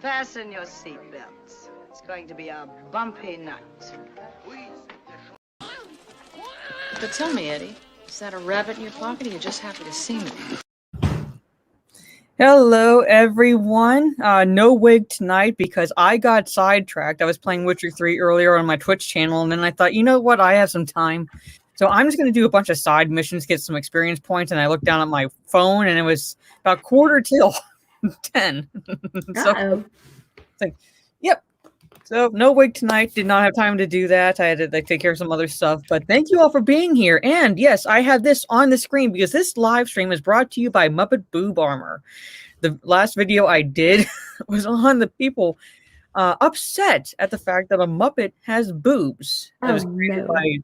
Fasten your seatbelts. It's going to be a bumpy night. But tell me, Eddie, is that a rabbit in your pocket or you're just happy to see me? Hello, everyone. No wig tonight because I got sidetracked. I was playing Witcher 3 earlier on my Twitch channel, and then I thought, you know what? I have some time. So I'm just going to do a bunch of side missions, get some experience points, and I looked down at my phone, and it was about 10:15. So, like, yep. So no wig tonight. Did not have time to do that. I had to take care of some other stuff. But thank you all for being here. And yes, I have this on the screen because this live stream is brought to you by Muppet Boob Armor. The last video I did was on the people upset at the fact that a Muppet has boobs. That was created by,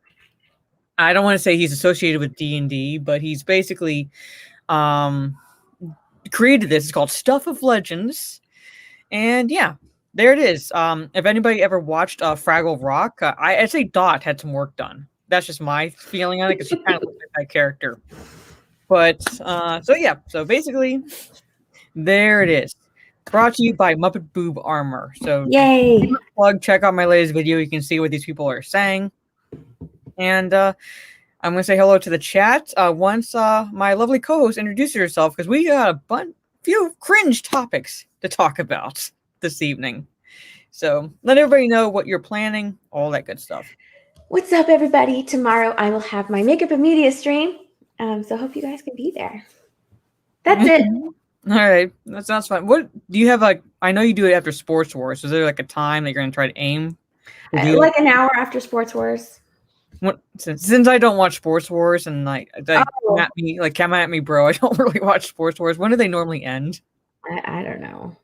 I don't want to say he's associated with D&D, but he's basically created this. It's called Stuff of Legends. And yeah. There it is. If anybody ever watched Fraggle Rock, I'd say Dot had some work done. That's just my feeling on it because she kind of looks like that character. But so yeah, so basically, there it is. Brought to you by Muppet Boob Armor. So yay! Plug. Check out my latest video. You can see what these people are saying. And I'm gonna say hello to the chat once my lovely co-host introduces herself because we got a few cringe topics to talk about this evening. So let everybody know what you're planning, all that good stuff. What's up, everybody? Tomorrow I will have my makeup and media stream. So hope you guys can be there. That's it. All right. That sounds fun. What do you have I know you do it after Sports Wars. Is there a time that you're gonna try to aim? Like an hour after Sports Wars. Since I don't watch Sports Wars and come at me, bro. I don't really watch Sports Wars. When do they normally end? I don't know.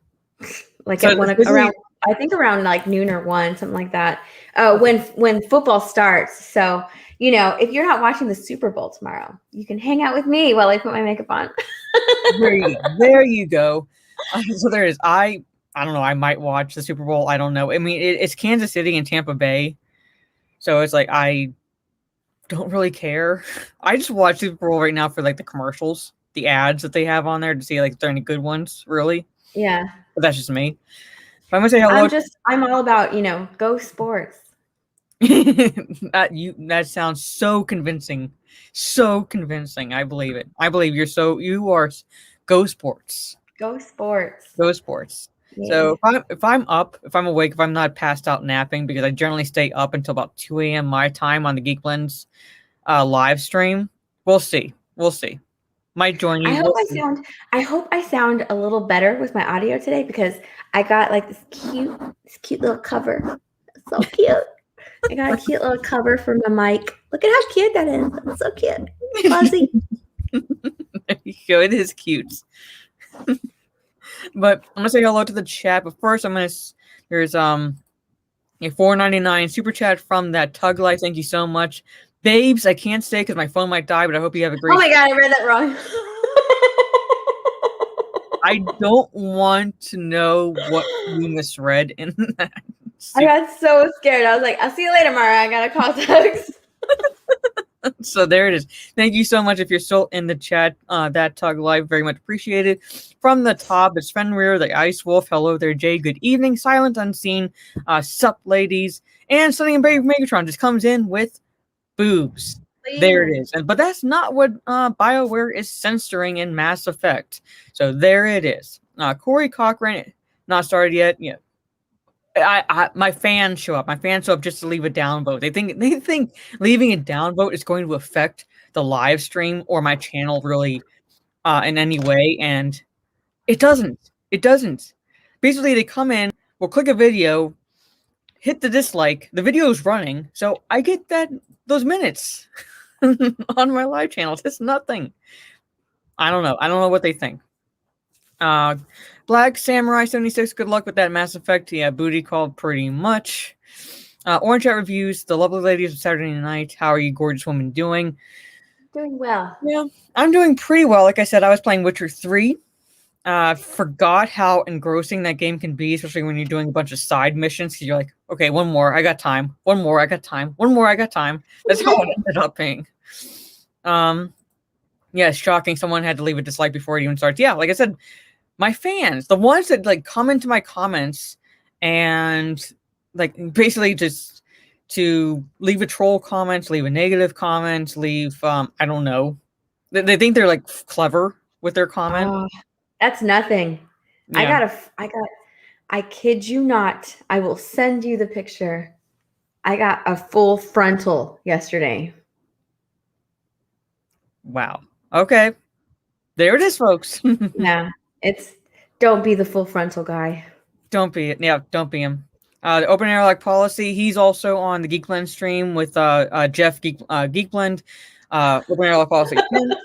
Like so around, I think around like noon or 1, something like that. When football starts. So, if you're not watching the Super Bowl tomorrow, you can hang out with me while I put my makeup on. There you go. So there it is. I don't know. I might watch the Super Bowl. I don't know. I mean, it's Kansas City and Tampa Bay. So it's like, I don't really care. I just watch Super Bowl right now for the commercials, the ads that they have on there to see if there are any good ones, really. Yeah. But that's just me. If I'm gonna say hello. I'm all about, go sports. That sounds so convincing. So convincing. I believe it. I believe you are go sports. Go sports. Go sports. Yeah. So if I'm awake, if I'm not passed out napping, because I generally stay up until about 2 a.m. my time on the Geek Blends live stream. We'll see. Might join you. I hope I sound a little better with my audio today because I got this cute little cover. It's so cute. I got a cute little cover for my mic. Look at how cute that is. That's so cute. Fuzzy. There you go. It is cute. But I'm gonna say hello to the chat. But first, there's a $4.99 super chat from that Tug Life. Thank you so much. Babes, I can't stay because my phone might die, but I hope you have a great. Oh my god, I read that wrong. I don't want to know what you misread in that. I got so scared. I was like, I'll see you later, Mara. I gotta call Tugs. So there it is. Thank you so much if you're still in the chat. That Tug Live, very much appreciated. From the top, it's Fenrir, the Ice Wolf. Hello there, Jay. Good evening. Silent Unseen. Sup, ladies. And Sunny and Brave Megatron just comes in with boobs. Please. There it is. But that's not what BioWare is censoring in Mass Effect. So there it is. Corey Cochran, not started yet. Yeah. My fans show up. My fans show up just to leave a downvote. They think leaving a downvote is going to affect the live stream or my channel really in any way, and it doesn't. It doesn't. Basically, they come in, will click a video, hit the dislike. The video is running, so I get those minutes on my live channel. It's nothing. I don't know. I don't know what they think. Black Samurai 76, good luck with that Mass Effect. Yeah, booty call pretty much. Orange Hat Reviews, the lovely ladies of Saturday Night. How are you gorgeous women doing? Doing well. Yeah, I'm doing pretty well. Like I said, I was playing Witcher 3. Forgot how engrossing that game can be, especially when you're doing a bunch of side missions. Because you're like, okay, one more, I got time. One more, I got time. One more, I got time. That's how it ended up being. Yeah, it's shocking. Someone had to leave a dislike before it even starts. Yeah, like I said, my fans, the ones that like come into my comments and like basically just to leave a troll comment, leave a negative comment, leave I don't know. They think they're like clever with their comment. Oh, that's nothing. Yeah. I kid you not. I will send you the picture. I got a full frontal yesterday. Wow. Okay. There it is, folks. Yeah, don't be the full frontal guy. Don't be it. Yeah, don't be him. The open air like policy. He's also on the Geekblend stream with Jeff Geekblend. Open air like policy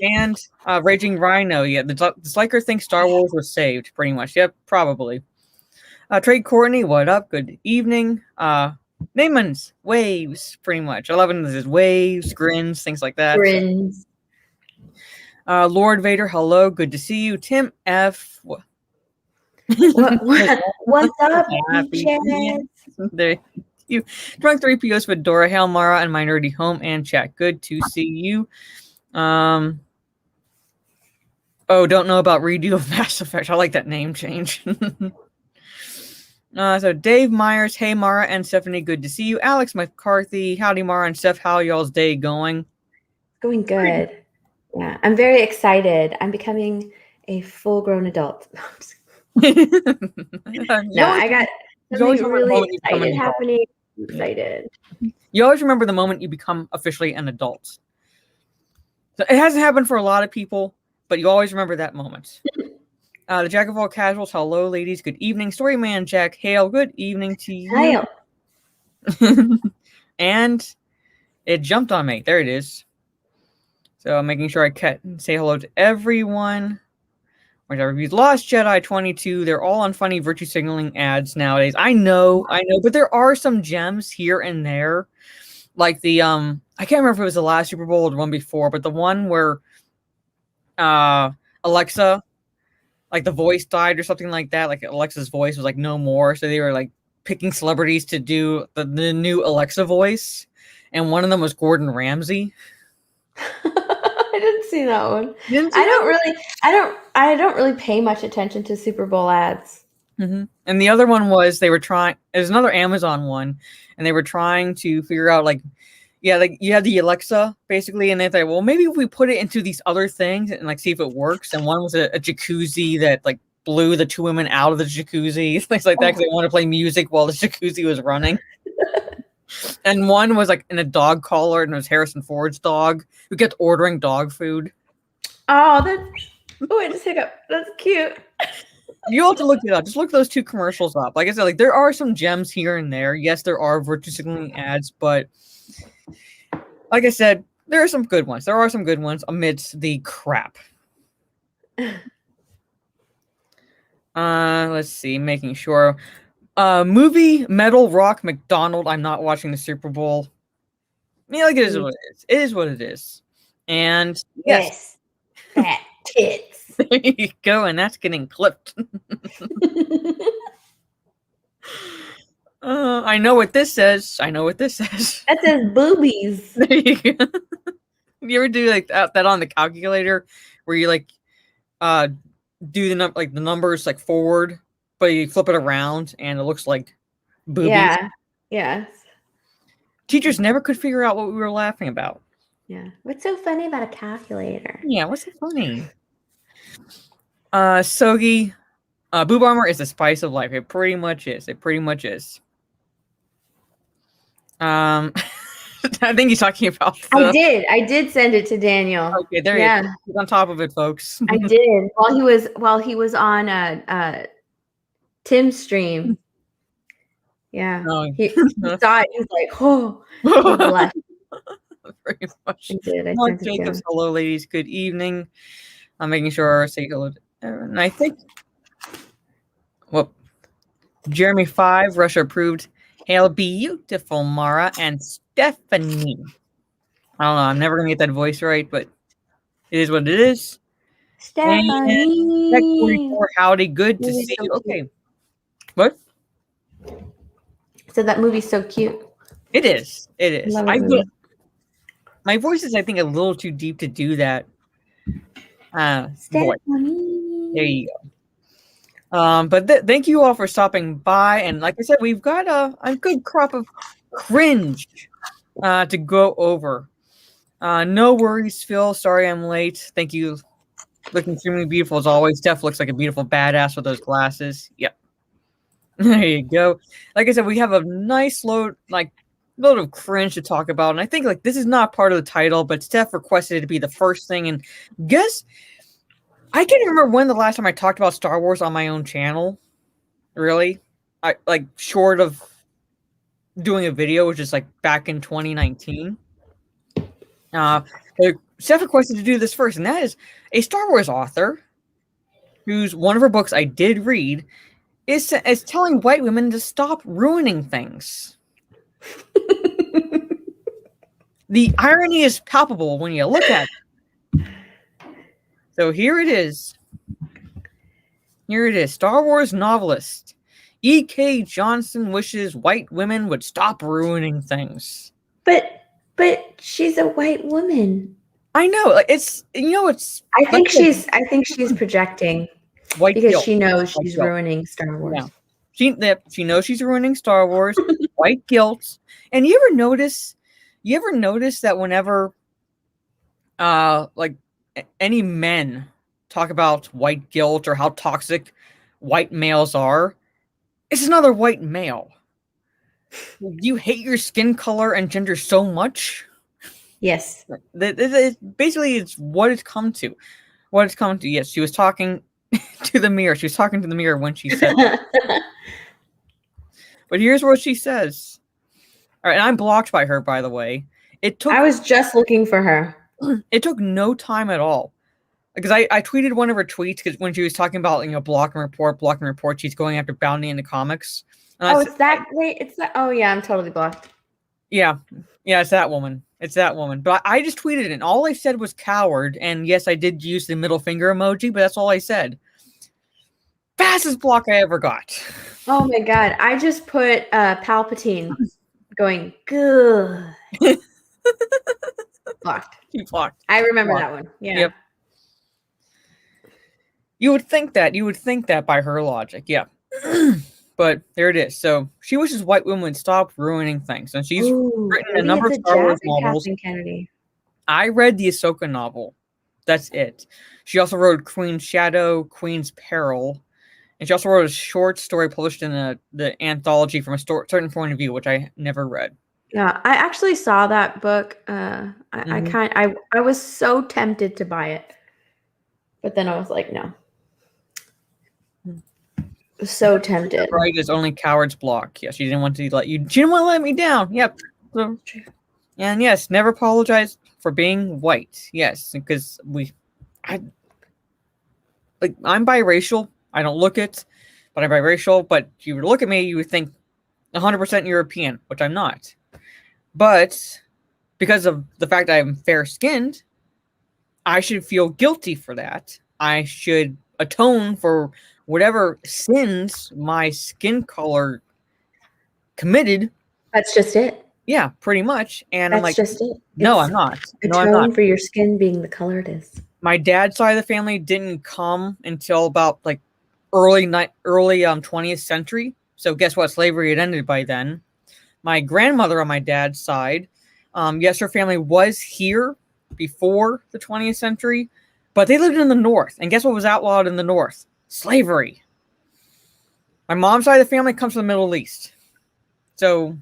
and Raging Rhino. Yeah, the Sliker thinks Star Wars was saved. Pretty much. Yep, probably. Trade Courtney, what up? Good evening. Naymans, waves. Pretty much. 11 this is waves, grins, things like that. Grins. Lord Vader, hello. Good to see you. Tim F. What's up, Happy bitches? There you drunk 3 POs with Dora, Hail Mara, and my nerdy home and chat. Good to see you. Oh, don't know about redo of Mass Effect. I like that name change. So Dave Myers, hey Mara and Stephanie, good to see you. Alex McCarthy, howdy Mara and Steph, how y'all's day going? Going good. Yeah, I'm very excited. I'm becoming a full-grown adult. No, I got something really excited happening. I'm excited. You always remember the moment you become officially an adult. So it hasn't happened for a lot of people, but you always remember that moment. The Jack of all casuals, hello ladies, good evening. Storyman Jack Hale, good evening to you. Hale. And it jumped on me. There it is. So I'm making sure I say hello to everyone. Which I reviewed Lost Jedi 22. They're all on funny virtue signaling ads nowadays. I know, but there are some gems here and there. Like the I can't remember if it was the last Super Bowl or the one before, but the one where Alexa, like the voice died or something like that. Like Alexa's voice was like no more. So they were like picking celebrities to do the new Alexa voice. And one of them was Gordon Ramsay. I didn't see that one. I don't really pay much attention to Super Bowl ads. Mm-hmm. And the other one was there's another Amazon one, and they were trying to figure out like you had the Alexa basically, and they thought, well, maybe if we put it into these other things and like see if it works. And one was a jacuzzi that like blew the 2 women out of the jacuzzi, things like that, because they want to play music while the jacuzzi was running. And one was like in a dog collar, and it was Harrison Ford's dog who kept ordering dog food. Oh, I just hiccup. That's cute. You'll have to look it up. Just look those 2 commercials up. Like I said, like there are some gems here and there. Yes, there are virtue signaling ads, but like I said, there are some good ones. There are some good ones amidst the crap. Let's see, making sure. Movie Metal Rock McDonald. I'm not watching the Super Bowl. Yeah, like it is what it is. It is what it is. And yes. Fat tits. There you go, and that's getting clipped. I know what this says. That says boobies. There you go. You ever do like that on the calculator where you like do the numbers like forward, but you flip it around and it looks like boobies? Yeah. Yes. Teachers never could figure out what we were laughing about. Yeah. What's so funny about a calculator? Yeah, what's so funny? Sogi, boob armor is the spice of life. It pretty much is. I think he's talking about I did send it to Daniel. Okay, there he is. He's on top of it, folks. I did. While he was on Tim's stream. Yeah. Oh. He saw it. He was like, oh, bless. Very much. I did. Mark Jacobs, hello, ladies. Good evening. I'm making sure I say hello to Aaron. And I think, Jeremy 5, Russia approved. Hail beautiful Mara and Stephanie. I don't know. I'm never going to get that voice right, but it is what it is. Stephanie. Tech 44, howdy. Good to see you. Okay. What? So that movie's so cute. It is. My voice is, I think, a little too deep to do that. Voice. There you go. But thank you all for stopping by. And like I said, we've got a good crop of cringe to go over. No worries, Phil. Sorry I'm late. Thank you. Looking extremely beautiful as always. Steph looks like a beautiful badass with those glasses. Yep. There you go. Like I said, we have a nice load of cringe to talk about. And I think like this is not part of the title, but Steph requested it to be the first thing. And guess I can't remember when the last time I talked about Star Wars on my own channel. Really? I like short of doing a video, which is like back in 2019. Steph requested to do this first, and that is a Star Wars author whose one of her books I did read is telling white women to stop ruining things. The irony is palpable when you look at it. So here it is. Here it is. Star Wars novelist E.K. Johnson wishes white women would stop ruining things. But she's a white woman. I know. Like it's I think she's projecting white because guilt. she knows White she's guilt. ruining Star Wars. Yeah. She knows she's ruining Star Wars. White guilt. And you ever notice that whenever like any men talk about white guilt or how toxic white males are, it's another white male. You hate your skin color and gender so much. Yes. Basically, it's what it's come to. What it's come to. Yes, she was talking to the mirror. She was talking to the mirror when she said that. But here's what she says. All right, and I'm blocked by her, by the way. I was just looking for her. It took no time at all. Because I tweeted one of her tweets because when she was talking about block and report, she's going after Bounty in the comics. And it's that. Oh yeah, I'm totally blocked. Yeah, it's that woman. It's that woman. But I just tweeted it, and all I said was coward. And yes, I did use the middle finger emoji, but that's all I said. Fastest block I ever got. Oh my god! I just put Palpatine going good. Blocked. You blocked. I remember that one. Yeah. Yep. You would think that by her logic, yeah. But there it is. So she wishes white women would stop ruining things, and she's written a number of Star Wars novels. Kennedy. I read the Ahsoka novel. That's it. She also wrote Queen's Shadow, Queen's Peril, and she also wrote a short story published in the anthology from a certain point of view, which I never read. Yeah, I actually saw that book. I was so tempted to buy it, but then I was like, no. So tempted. Right is only cowards block. Yes, she didn't want to let you. She didn't want to let me down. Yep. So, and yes, never apologize for being white. Yes, because I'm biracial. I don't look it, but I'm biracial. But if you would look at me, you would think 100% European, which I'm not. But because of the fact that I'm fair-skinned, I should feel guilty for that. I should atone for whatever sins my skin color committed. That's just it. Yeah, pretty much. And that's I'm like, just it. No, I'm not. No, I'm not. not. For your skin being the color it is. My dad's side of the family didn't come until about like early 20th century. So guess what? Slavery had ended by then. My grandmother on my dad's side, yes, her family was here before the 20th century, but they lived in the North. And guess what was outlawed in the North? Slavery. My mom's side of the family comes from the Middle East. So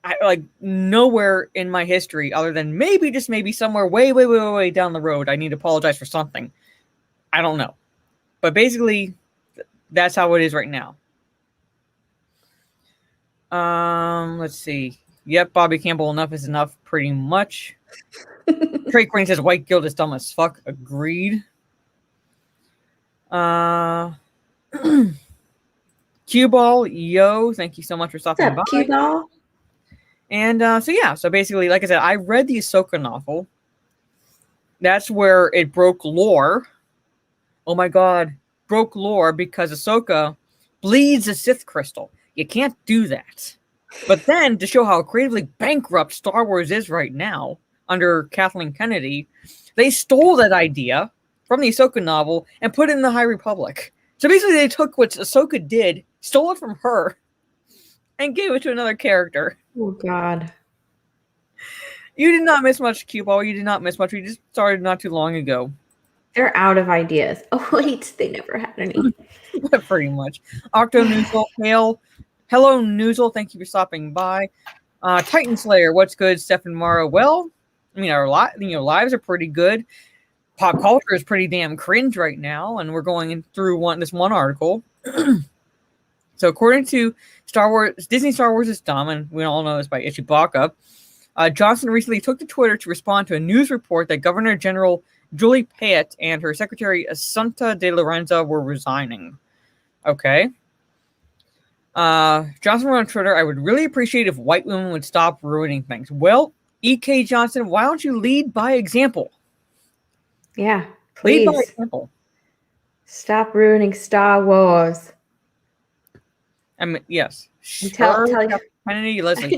I like nowhere in my history other than maybe somewhere way down the road I need to apologize for something. I don't know. But basically that's how it is right now. Let's see. Yep, Bobby Campbell, enough is enough pretty much. Trey Queen says white guilt is dumb as fuck. Agreed. Cue Ball, yo, thank you so much for stopping by. Cue Ball? And so basically, like I said, I read the Ahsoka novel. That's where it broke lore. Oh my god, broke lore because Ahsoka bleeds a Sith crystal. You can't do that. But then, to show how creatively bankrupt Star Wars is right now, under Kathleen Kennedy, they stole that idea from the Ahsoka novel and put it in the High Republic. So basically, they took what Ahsoka did, stole it from her, and gave it to another character. Oh God. You did not miss much, Q-Ball. You did not miss much. We just started not too long ago. They're out of ideas. Oh wait, they never had any. Pretty much. Octo Noozle, hail. Hello, Noozle. Thank you for stopping by. Titan Slayer, what's good, Stefan Mara? Well, I mean, our lives are pretty good. Pop culture is pretty damn cringe right now, and we're going through this one article. So, according to Star Wars, Disney Star Wars is dumb, and we all know this by Chewbacca. Johnson recently took to Twitter to respond to a news report that Governor General Julie Payette and her secretary Assunta de Lorenza were resigning. Okay. Johnson wrote on Twitter, I would really appreciate if white women would stop ruining things. Well, E.K. Johnson, why don't you lead by example? Yeah, please. Lead by example. Stop ruining Star Wars. I mean, yes. Tell Kennedy, listen.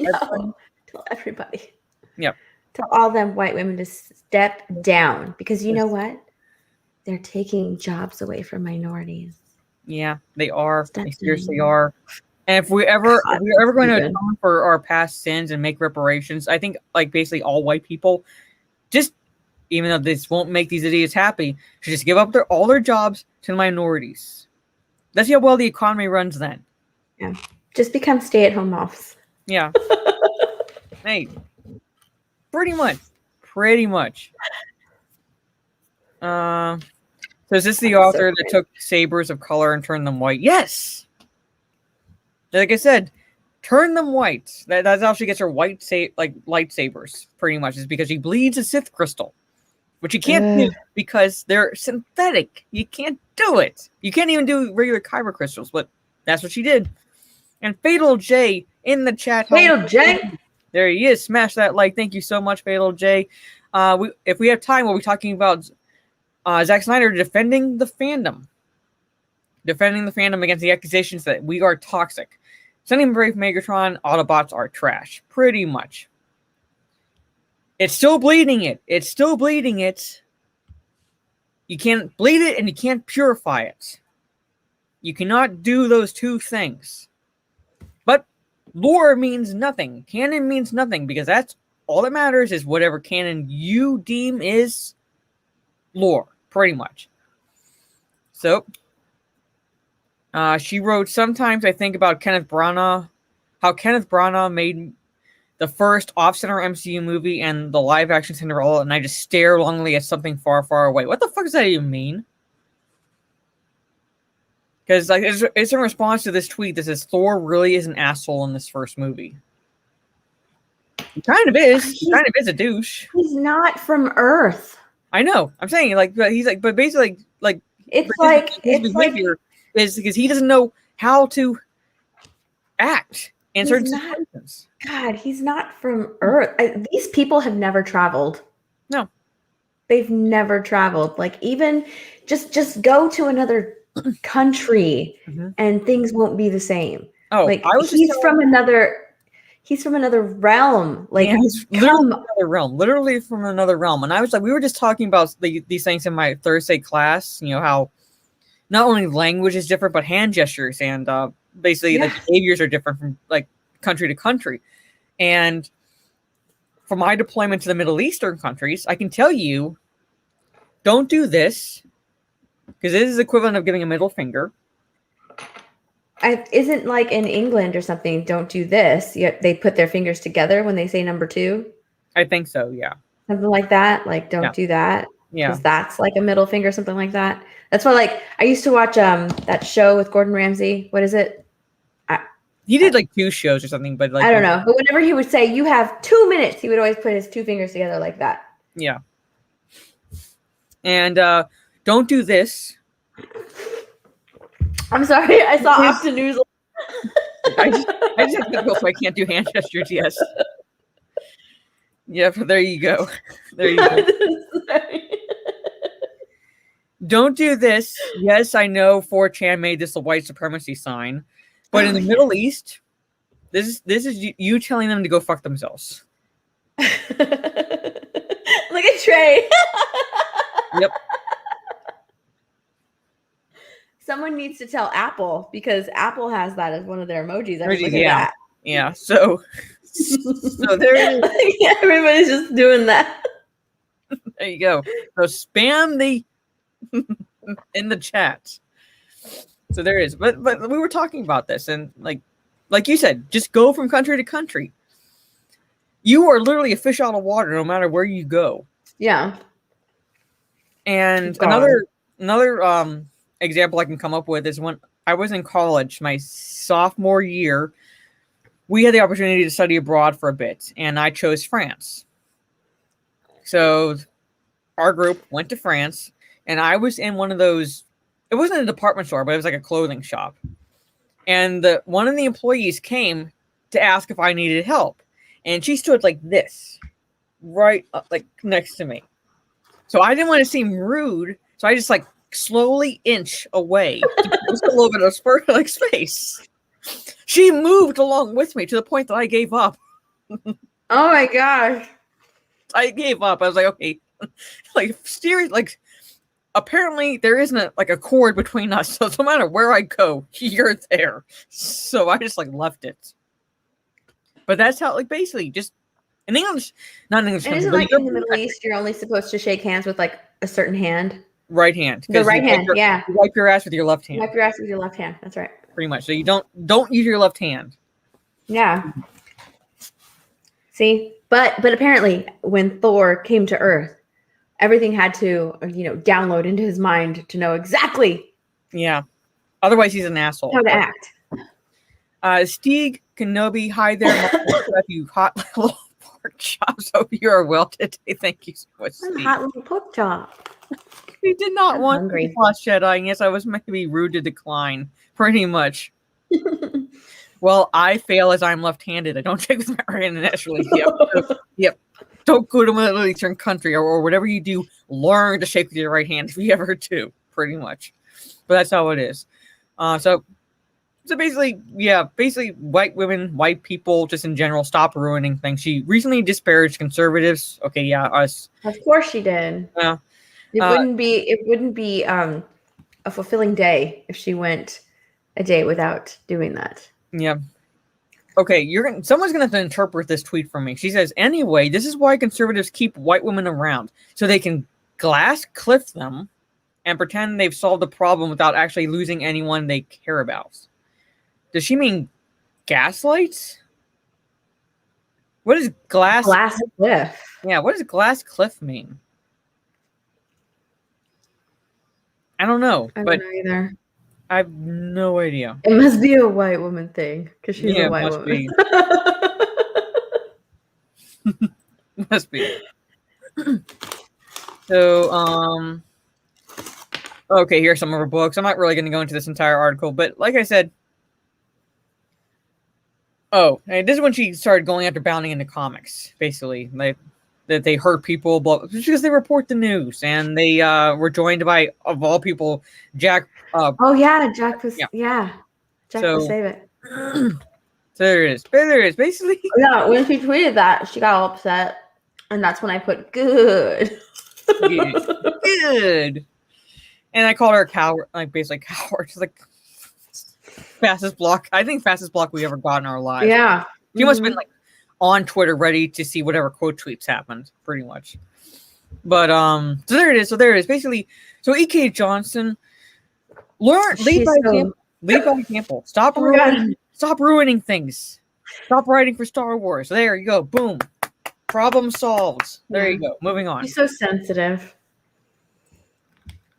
Tell everybody. Yep. Tell all them white women to step down because you know what? They're taking jobs away from minorities. Yeah, they are. They seriously down. are. And if we're ever going to atone for our past sins and make reparations, I think like basically all white people, just even though this won't make these idiots happy, should just give up all their jobs to the minorities. Let's see how well the economy runs then. Yeah, just become stay-at-home moms. Yeah. Hey, pretty much. So is this the author that took sabers of color and turned them white? Yes. Like I said, turn them white. That's how she gets her white lightsabers. Pretty much is because she bleeds a Sith crystal, which you can't do because they're synthetic. You can't do it. You can't even do regular kyber crystals, but that's what she did. And Fatal J in the chat. Fatal J. There he is. Smash that like. Thank you so much, Fatal J. If we have time, we'll be talking about Zack Snyder defending the fandom against the accusations that we are toxic. Sending Brave Megatron, Autobots are trash. Pretty much. It's still bleeding it. You can't bleed it and you can't purify it. You cannot do those two things. But lore means nothing. Canon means nothing because that's all that matters is whatever canon you deem is lore, pretty much. So, she wrote, sometimes I think about how Kenneth Branagh made the first off-center MCU movie and the live-action Cinderella, and I just stare longingly at something far, far away. What the fuck does that even mean? Because like it's in response to this tweet that says Thor really is an asshole in this first movie. He kind of is. He kind of is a douche. He's not from Earth. I know. I'm saying but basically it's his behavior is because he doesn't know how to act in certain situations. God, he's not from Earth. These people have never traveled. No, they've never traveled. Like even just go to another country and things won't be the same. Oh, like he's from another realm. Like he's literally from another realm. And I was like, we were just talking about these things in my Thursday class. You know how not only language is different, but hand gestures and basically the behaviors are different from like country to country. And for my deployment to the Middle Eastern countries, I can tell you, don't do this. Because it is equivalent of giving a middle finger. Isn't like in England or something, don't do this. Yet they put their fingers together when they say number 2. I think so, yeah. Something like that. Like, don't do that. Yeah. Because that's like a middle finger, something like that. That's why, like, I used to watch that show with Gordon Ramsay. What is it? He did like 2 shows or something, but like I don't know. But whenever he would say, you have 2 minutes, he would always put his 2 fingers together like that. Yeah. And don't do this. I'm sorry. I saw Optinews. I just have to go, so I can't do hand gestures. Yes. Yep. There you go. Don't do this. Yes, I know 4chan made this a white supremacy sign, but in the Middle East, this is you telling them to go fuck themselves. Look at Trey. Yep. Someone needs to tell Apple because Apple has that as one of their emojis. Look at Yeah. that. Yeah. So there it is. Yeah, everybody's just doing that. There you go. So spam the in the chat. So there it is. But we were talking about this, and like you said, just go from country to country. You are literally a fish out of water no matter where you go. Yeah. And another example I can come up with is when I was in college, my sophomore year, we had the opportunity to study abroad for a bit, and I chose France. So our group went to France, and I was in one of those, it wasn't a department store, but it was like a clothing shop. And one of the employees came to ask if I needed help. And she stood like this, right up, like next to me. So I didn't want to seem rude, so I just like slowly inch away just a little bit of space. She moved along with me to the point that I gave up. Oh my gosh. I gave up. I was like, okay, like seriously, like apparently there isn't a cord between us, so no matter where I go, you're there. So I just like left it. But that's how, like, basically just in English, not in English. And isn't like in the Middle East, you're only supposed to shake hands with like a certain hand? Right hand. The right hand, yeah. You wipe your ass with your left hand. Wipe your ass with your left hand. That's right. Pretty much. So you don't use your left hand. Yeah. See, but apparently when Thor came to Earth, everything had to download into his mind to know exactly. Yeah. Otherwise, he's an asshole. How to act. Stieg Kenobi, hi there. You hot little pork chops. Hope you are well today. Thank you so much. I'm a Steve. hot little pork chop. We did not I'm want hungry. to watch Jedi. Yes, I was maybe rude to decline. Pretty much. Well, I fail as I'm left-handed. I don't shake with my right hand naturally. Yep. Don't go to a Middle Eastern country or whatever you do. Learn to shake with your right hand if you ever do. Pretty much. But that's how it is. So basically, white women, white people, just in general, stop ruining things. She recently disparaged conservatives. Okay, yeah, us. Of course she did. Yeah. It wouldn't be a fulfilling day if she went a day without doing that. Yeah. Okay, someone's gonna have to interpret this tweet for me. She says, anyway, this is why conservatives keep white women around, so they can glass cliff them and pretend they've solved the problem without actually losing anyone they care about. Does she mean gaslights? What is glass cliff? Yeah, what does glass cliff mean? I don't know. I don't know either. I have no idea. It must be a white woman thing because she's a white woman. Be. Must be. So, okay, here's some of her books. I'm not really going to go into this entire article, but like I said, this is when she started going after bounding into comics, basically. That they hurt people, but because they report the news, and they were joined by, of all people, Jack. Jack was. Yeah. Jack will save it. So there it is. There it is. Basically. Yeah, when she tweeted that, she got all upset, and that's when I put good. Good. And I called her a coward, like basically coward. She's like fastest block. I think fastest block we ever got in our lives. Yeah. She must have been like on Twitter ready to see whatever quote tweets happened, pretty much. But so there it is. Basically, so E.K. Johnson, lead by example. Stop ruining things. Stop writing for Star Wars. There you go. Boom. Problem solved. There you go. Moving on. He's so sensitive.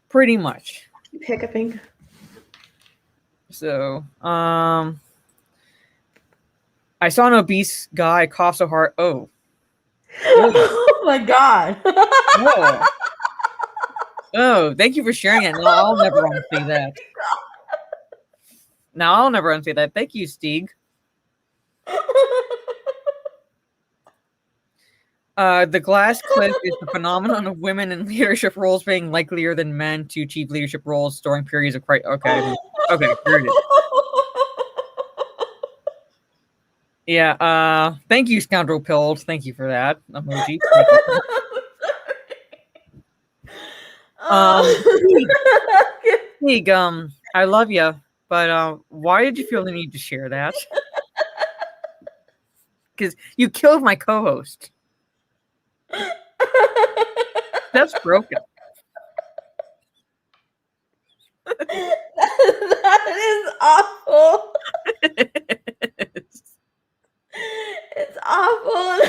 Pretty much. Keep hiccuping. So, I saw an obese guy cough so hard. Oh. Oh my God. Whoa. Oh, thank you for sharing it. No, I'll never unsee that. No, I'll never unsee that. Thank you, Stieg. The glass cliff is the phenomenon of women in leadership roles being likelier than men to achieve leadership roles during periods of crisis. Okay, here it is. Yeah, thank you, Scoundrel Pilled. Thank you for that emoji. Stieg, I love you, but why did you feel the need to share that? Because you killed my co-host. That's broken. That is awful. It's awful.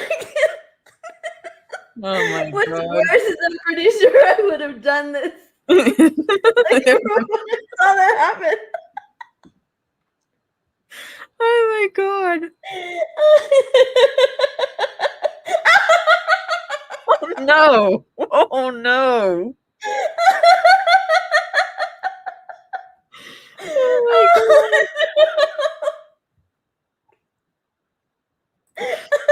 Oh my What's god. worse is I'm pretty sure I would have done this. Like, everyone saw that happen. Oh my god. Oh no. Oh no. Oh my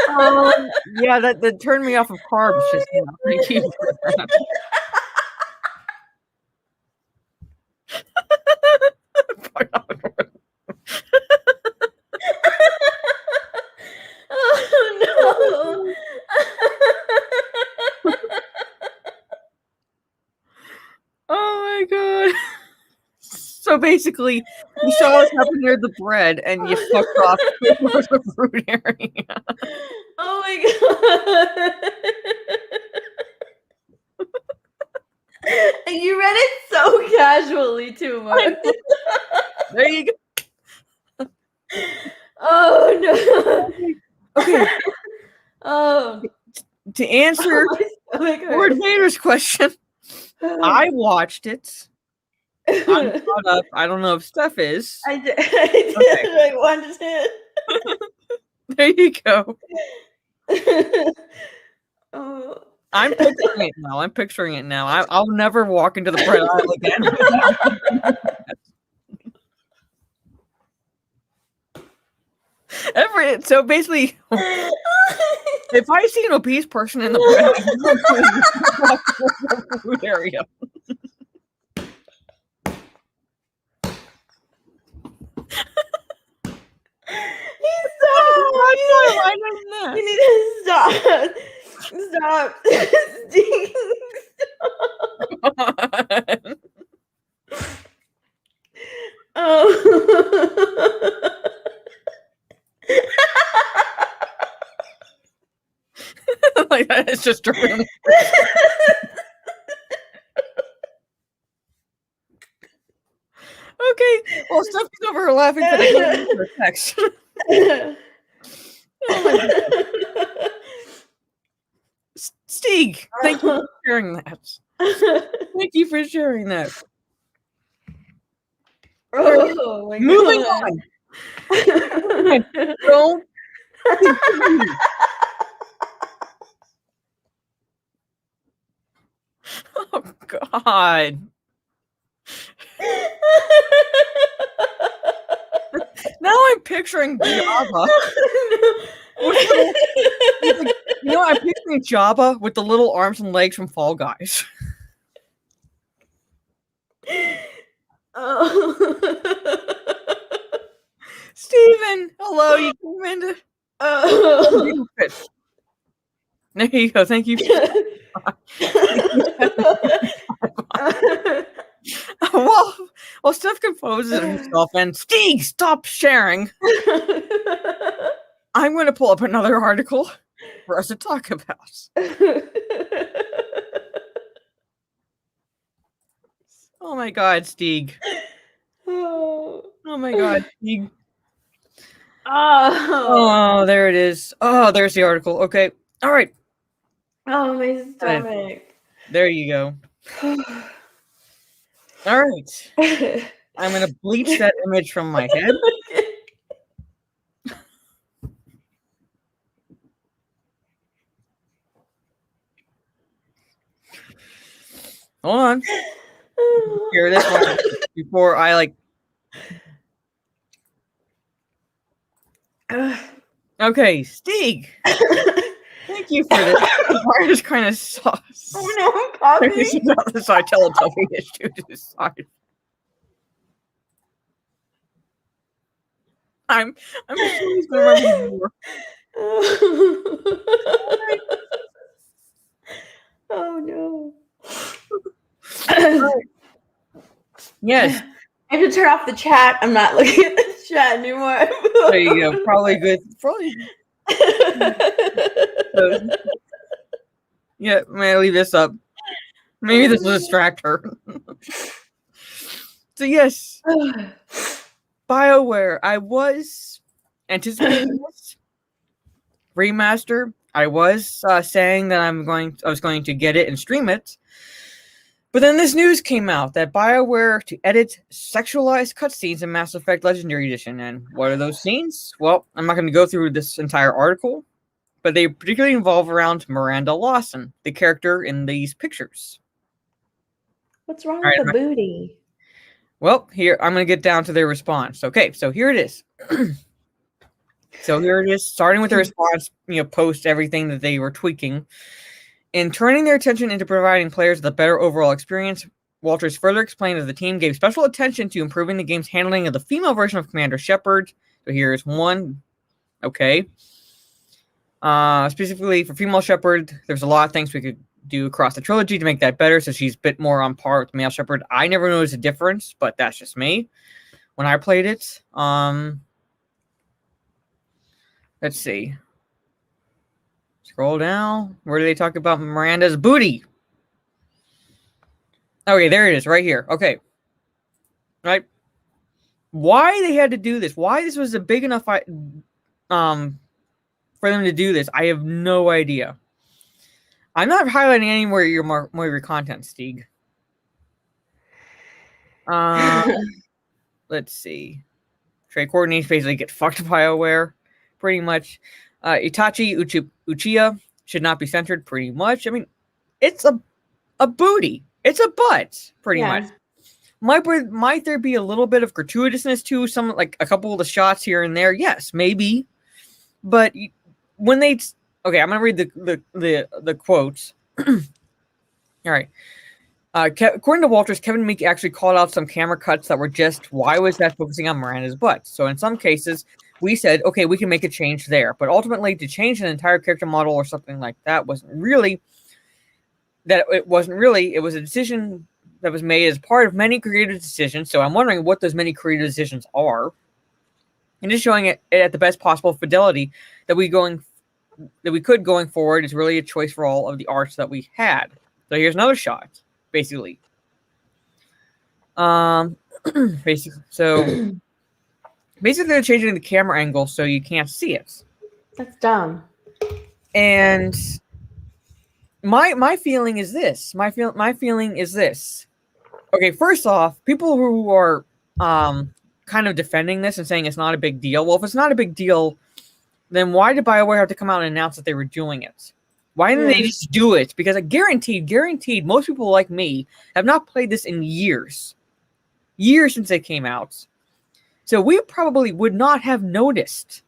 god. Yeah, that turned me off of carbs just now. Thank you for that. Oh no. Oh my god. So basically, you saw us happen near the bread and you fucked off towards the fruit area. Oh my god. And you read it so casually too, Mark. There you go. Oh no. Okay, Oh, to answer my stomach Lord hurts. Vader's question, I watched it. I'm caught up. I don't know if Steph is. I did. I wanted to. There you go. Oh. I'm picturing it now. I'll never walk into the bread aisle again. So basically, if I see an obese person in the bread food area, You need to stop. Stop. Oh. like that is just a room. Okay, well, Steph is over here laughing for the text. Stieg, thank you for sharing that. Thank you for sharing that. Oh my Moving God. on. Don't. Oh God. Now I'm picturing Jabba. I'm picturing Jabba with the little arms and legs from Fall Guys. Oh. Steven, hello, you came into. Oh. There you go. Thank you. Well, Steph composes herself, and Stieg, stop sharing. I'm going to pull up another article for us to talk about. Oh my God, Stieg. Oh my God, Stieg. Oh, there it is. Oh, there's the article. Okay. All right. Oh, my stomach. There you go. All right. I'm going to bleach that image from my head. Hold on. Here, this one before I like. Okay, Stieg. Thank you for this. The bar is kind of sauce. Oh no, I'm coughing. This is on the side. Teletubby issue to the side. I'm just always gonna remember more. Oh no. Yes. I have to turn off the chat. I'm not looking at the chat anymore. There you go. Probably good. Probably. Yeah, may I leave this up? Maybe this will distract her. So yes, BioWare. I was anticipating this remaster. I was saying that I was going to get it and stream it. But then this news came out that BioWare to edit sexualized cutscenes in Mass Effect Legendary Edition. And what are those scenes? Well, I'm not going to go through this entire article, but they particularly involve around Miranda Lawson, the character in these pictures. What's wrong with the booty? Well, here, I'm going to get down to their response. Okay, so here it is. So here it is, starting with the response, post everything that they were tweaking. In turning their attention into providing players with a better overall experience, Walters further explained that the team gave special attention to improving the game's handling of the female version of Commander Shepard. So here's one. Okay. Specifically for female Shepard, there's a lot of things we could do across the trilogy to make that better, so she's a bit more on par with male Shepard. I never noticed a difference, but that's just me when I played it. Let's see. Scroll down. Where do they talk about Miranda's booty? Okay, there it is, right here. Okay. Right. Why they had to do this? Why this was a big enough for them to do this? I have no idea. I'm not highlighting anywhere more of your content, Stieg. Let's see. Trade coordinates basically get fucked by BioWare, pretty much. Itachi Uchiha should not be censored, pretty much. I mean, it's a booty. It's a butt, pretty much. Might there be a little bit of gratuitousness to some, like a couple of the shots here and there? Yes, maybe. But when they... Okay, I'm going to read the quotes. All right. According to Walters, Kevin Meek actually called out some camera cuts that were just, why was that focusing on Miranda's butt? So in some cases, we said, okay, we can make a change there. But ultimately, to change an entire character model or something like that it was a decision that was made as part of many creative decisions. So I'm wondering what those many creative decisions are. And just showing it at the best possible fidelity that we could going forward is really a choice for all of the arts that we had. So here's another shot, basically. Basically, they're changing the camera angle so you can't see it. That's dumb. And my feeling is this. My feeling is this. Okay, first off, people who are kind of defending this and saying it's not a big deal. Well, if it's not a big deal, then why did BioWare have to come out and announce that they were doing it? Why didn't they just do it? Because I guaranteed, most people like me have not played this in years. Years since it came out. So we probably would not have noticed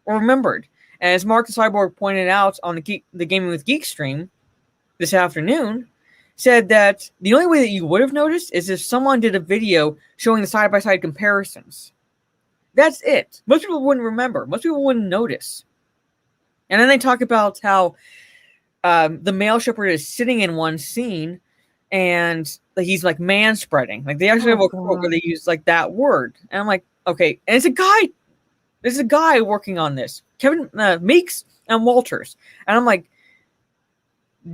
or remembered. And as Mark the Cyborg pointed out on the Gaming with Geek stream this afternoon, said that the only way that you would have noticed is if someone did a video showing the side-by-side comparisons. That's it. Most people wouldn't remember. Most people wouldn't notice. And then they talk about how the male Shepard is sitting in one scene and he's like man-spreading. Like they actually have a quote where they use like that word. And I'm like, okay. And it's a guy. There's a guy working on this. Kevin Meeks and Walters. And I'm like,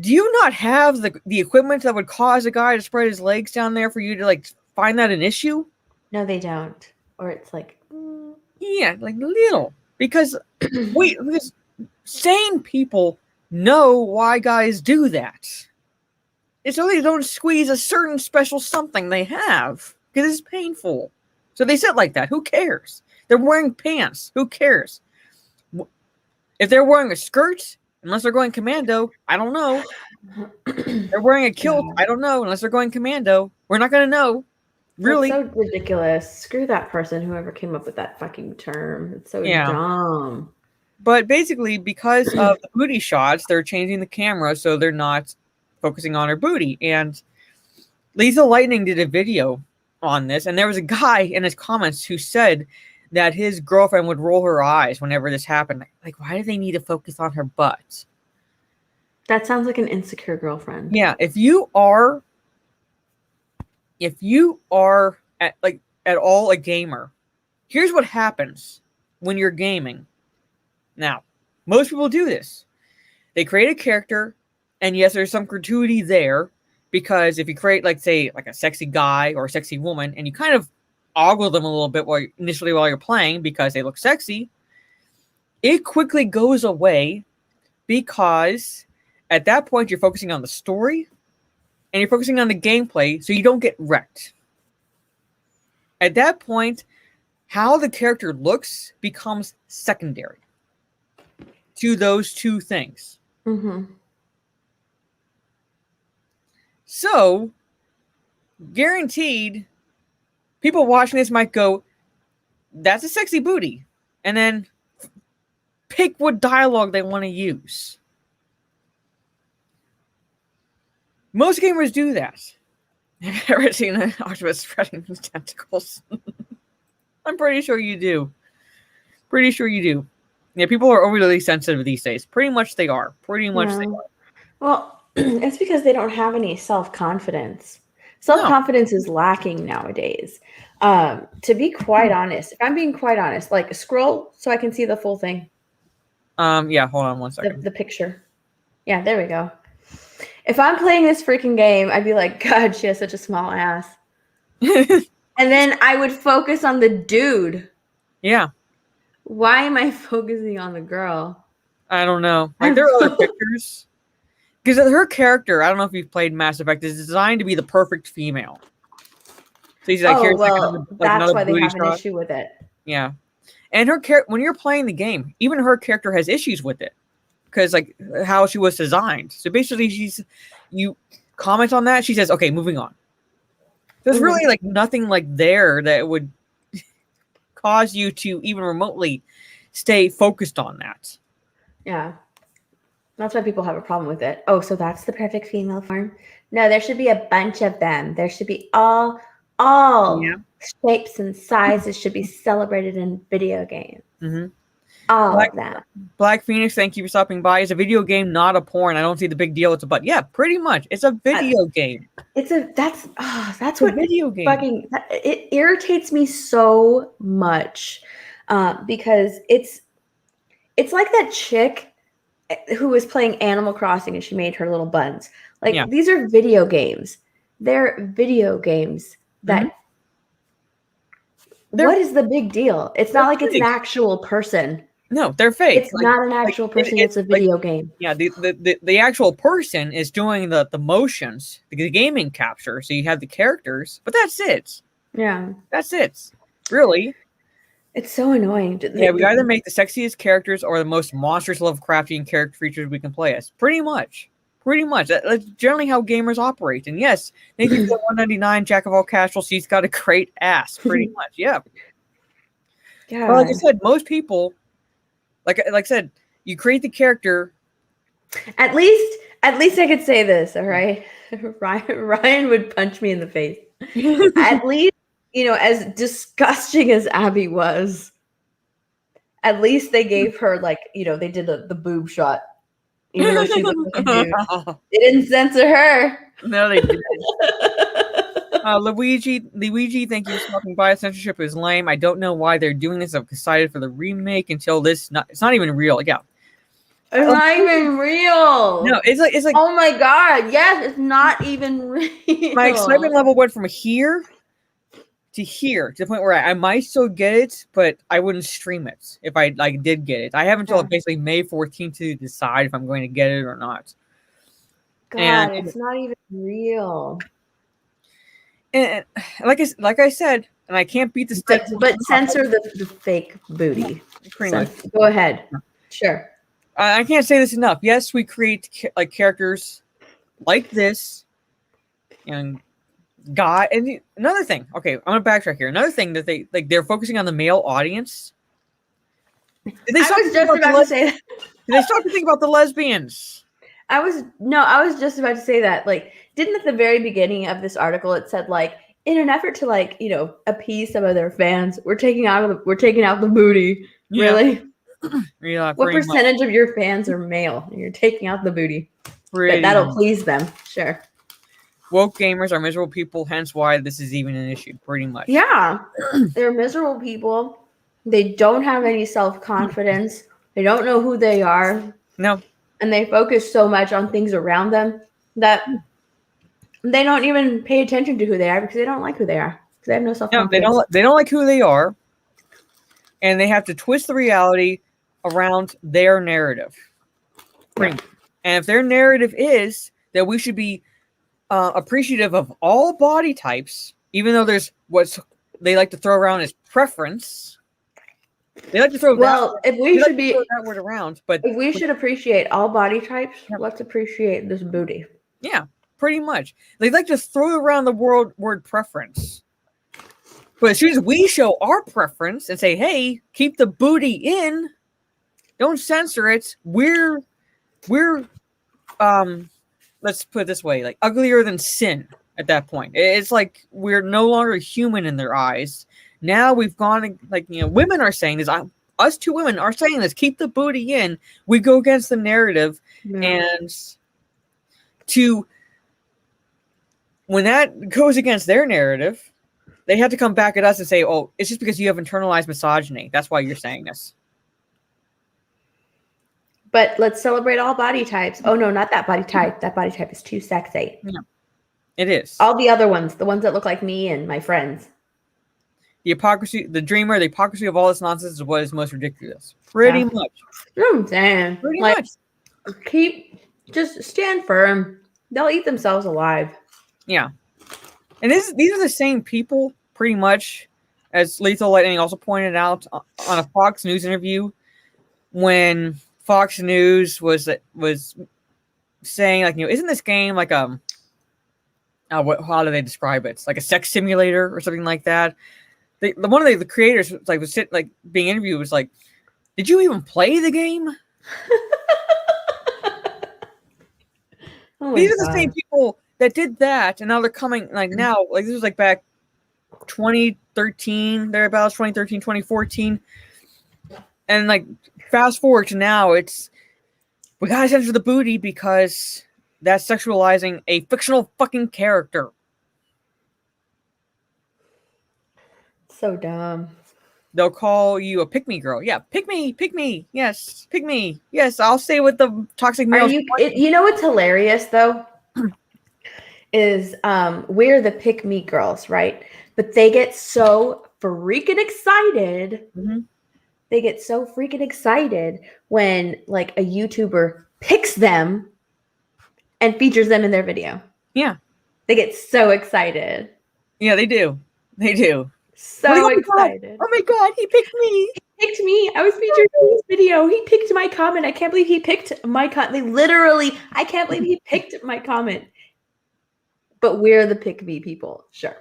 do you not have the equipment that would cause a guy to spread his legs down there for you to like find that an issue? No, they don't. Or it's like... Yeah, like little. Because because sane people know why guys do that. It's so they don't squeeze a certain special something they have. Because it's painful. So they sit like that. Who cares? They're wearing pants. Who cares? If they're wearing a skirt, unless they're going commando, I don't know. They're wearing a kilt, I don't know. Unless they're going commando, we're not going to know. Really? It's so ridiculous. Screw that person, whoever came up with that fucking term. It's so dumb. But basically, because of the booty shots, they're changing the camera so they're not focusing on her booty. And Lethal Lightning did a video on this, and there was a guy in his comments who said that his girlfriend would roll her eyes whenever this happened. Like, why do they need to focus on her butt? That sounds like an insecure girlfriend. Yeah, if you are at, like, at all a gamer, here's what happens when you're gaming. Now, most people do this. They create a character, and yes, there's some gratuity there, because if you create, like, say, like a sexy guy or a sexy woman, and you kind of ogle them a little bit while you're playing because they look sexy, it quickly goes away because at that point you're focusing on the story and you're focusing on the gameplay, so you don't get wrecked. At that point, how the character looks becomes secondary to those two things. Mm-hmm. So, guaranteed, people watching this might go, that's a sexy booty. And then pick what dialogue they want to use. Most gamers do that. Have you ever seen an octopus spreading his tentacles? I'm pretty sure you do. Pretty sure you do. Yeah, people are overly sensitive these days. Pretty much they are. Pretty much they are. Well, it's because they don't have any self-confidence. Self-confidence is lacking nowadays. To be quite honest, if I'm being quite honest, like scroll so I can see the full thing. Yeah, hold on one second. The picture. Yeah, there we go. If I'm playing this freaking game, I'd be like, God, she has such a small ass. And then I would focus on the dude. Yeah. Why am I focusing on the girl? I don't know. Like, there are other pictures. Because her character, I don't know if you've played Mass Effect, is designed to be the perfect female. So he's like, here's that's why they have an issue with it. Yeah. And her when you're playing the game, even her character has issues with it. Because, like, how she was designed. So basically, you comment on that, she says, okay, moving on. There's really, like, nothing, like, there that would cause you to even remotely stay focused on that. Yeah. That's why people have a problem with it. Oh, so that's the perfect female form? No, there should be a bunch of them. There should be all shapes and sizes should be celebrated in video games. Mm-hmm. All of that. Black Phoenix, thank you for stopping by. It's a video game, not a porn. I don't see the big deal. Yeah, pretty much. It's a video game. That's It's what a video game. It irritates me so much because it's like that chick who was playing Animal Crossing and she made her little buns. Like, these are video games. They're video games that. What is the big deal? It's not like it's an actual person. No, they're fake. It's not an actual person. It's a video game. Yeah, the actual person is doing the motions, the gaming capture. So you have the characters, but that's it. Yeah, that's it. Really, it's so annoying. Yeah, we either make the sexiest characters or the most monstrous Lovecraftian character features we can play as. Pretty much. That's generally how gamers operate. And yes, thank you for the $1.99 Jack of all casuals. She's got a great ass. Pretty much, yeah. Yeah. Well, like I said, most people. Like I said, you create the character. At least I could say this, all right? Ryan would punch me in the face. At least, as disgusting as Abby was, at least they gave her, like, they did the boob shot. Even though she looked like a dude. They didn't censor her. No, they didn't. Luigi, thank you for stopping by. Censorship is lame. I don't know why they're doing this. I'm excited for the remake until it's not even real. Yeah. It's not even real. No, it's like oh my god, yes, it's not even real. My excitement level went from here to the point where I might still get it, but I wouldn't stream it if I did get it. I have until basically May 14th to decide if I'm going to get it or not. God, and it's not even real. And like I said, and I can't beat the steps. But censor the fake booty. So, go ahead. Sure. I can't say this enough. Yes, we create characters like this, and God. And another thing. Okay, I'm gonna backtrack here. Another thing that they're focusing on the male audience. I was just about to say that. Did they start to think about the lesbians? I was just about to say that. Like, didn't at the very beginning of this article it said, like, in an effort to appease some of their fans, we're taking out the booty. Yeah. Really? Yeah. What percentage of your fans are male? And you're taking out the booty. But that'll please them. Sure. woke gamers are miserable people, hence why this is even an issue, pretty much. Yeah. They're miserable people. They don't have any self-confidence. They don't know who they are. No. And they focus so much on things around them that they don't even pay attention to who they are because they don't like who they are. Because they have no No, self-confidence. they don't like who they are, and they have to twist the reality around their narrative. And if their narrative is that we should be appreciative of all body types, even though there's what they like to throw around as preference. They like to throw if we should be that word around, but if we should appreciate all body types, let's appreciate this booty. Yeah, pretty much. They like to throw around the word preference. But as soon as we show our preference and say, hey, keep the booty in, don't censor it, we're let's put it this way, like uglier than sin at that point. It's like we're no longer human in their eyes. Now we've gone, like, women are saying this, us two women are saying this, keep the booty in. We go against the narrative, and when that goes against their narrative, they have to come back at us and say, oh, it's just because you have internalized misogyny. That's why you're saying this. But let's celebrate all body types. Oh, no, not that body type. That body type is too sexy. Yeah, it is. All the other ones, the ones that look like me and my friends. The hypocrisy, the hypocrisy of all this nonsense is what is most ridiculous. Pretty much. You know what I'm saying? Pretty much. Just stand firm. They'll eat themselves alive. Yeah. And these are the same people, pretty much, as Lethal Lightning also pointed out on a Fox News interview, when Fox News was saying, like, isn't this game like how do they describe it? It's like a sex simulator or something like that. One of the creators was being interviewed was like, did you even play the game? These are the same people that did that, and now they're coming, this was like back 2013, thereabouts, 2013, 2014. And like fast forward to now, we gotta censor the booty because that's sexualizing a fictional fucking character. So dumb. They'll call you a pick-me girl. Yeah, pick me. Yes, pick me. Yes, I'll stay with the toxic male. You know what's hilarious though? Is we're the pick me girls, right? But they get so freaking excited. Mm-hmm. They get so freaking excited when like a YouTuber picks them and features them in their video. Yeah. They get so excited. Yeah, they do. They do. So excited. Oh my god, he picked me. He picked me. I was featured in this video. He picked my comment. I can't believe he picked my comment. I can't believe he picked my comment. But we're the pick me people. Sure.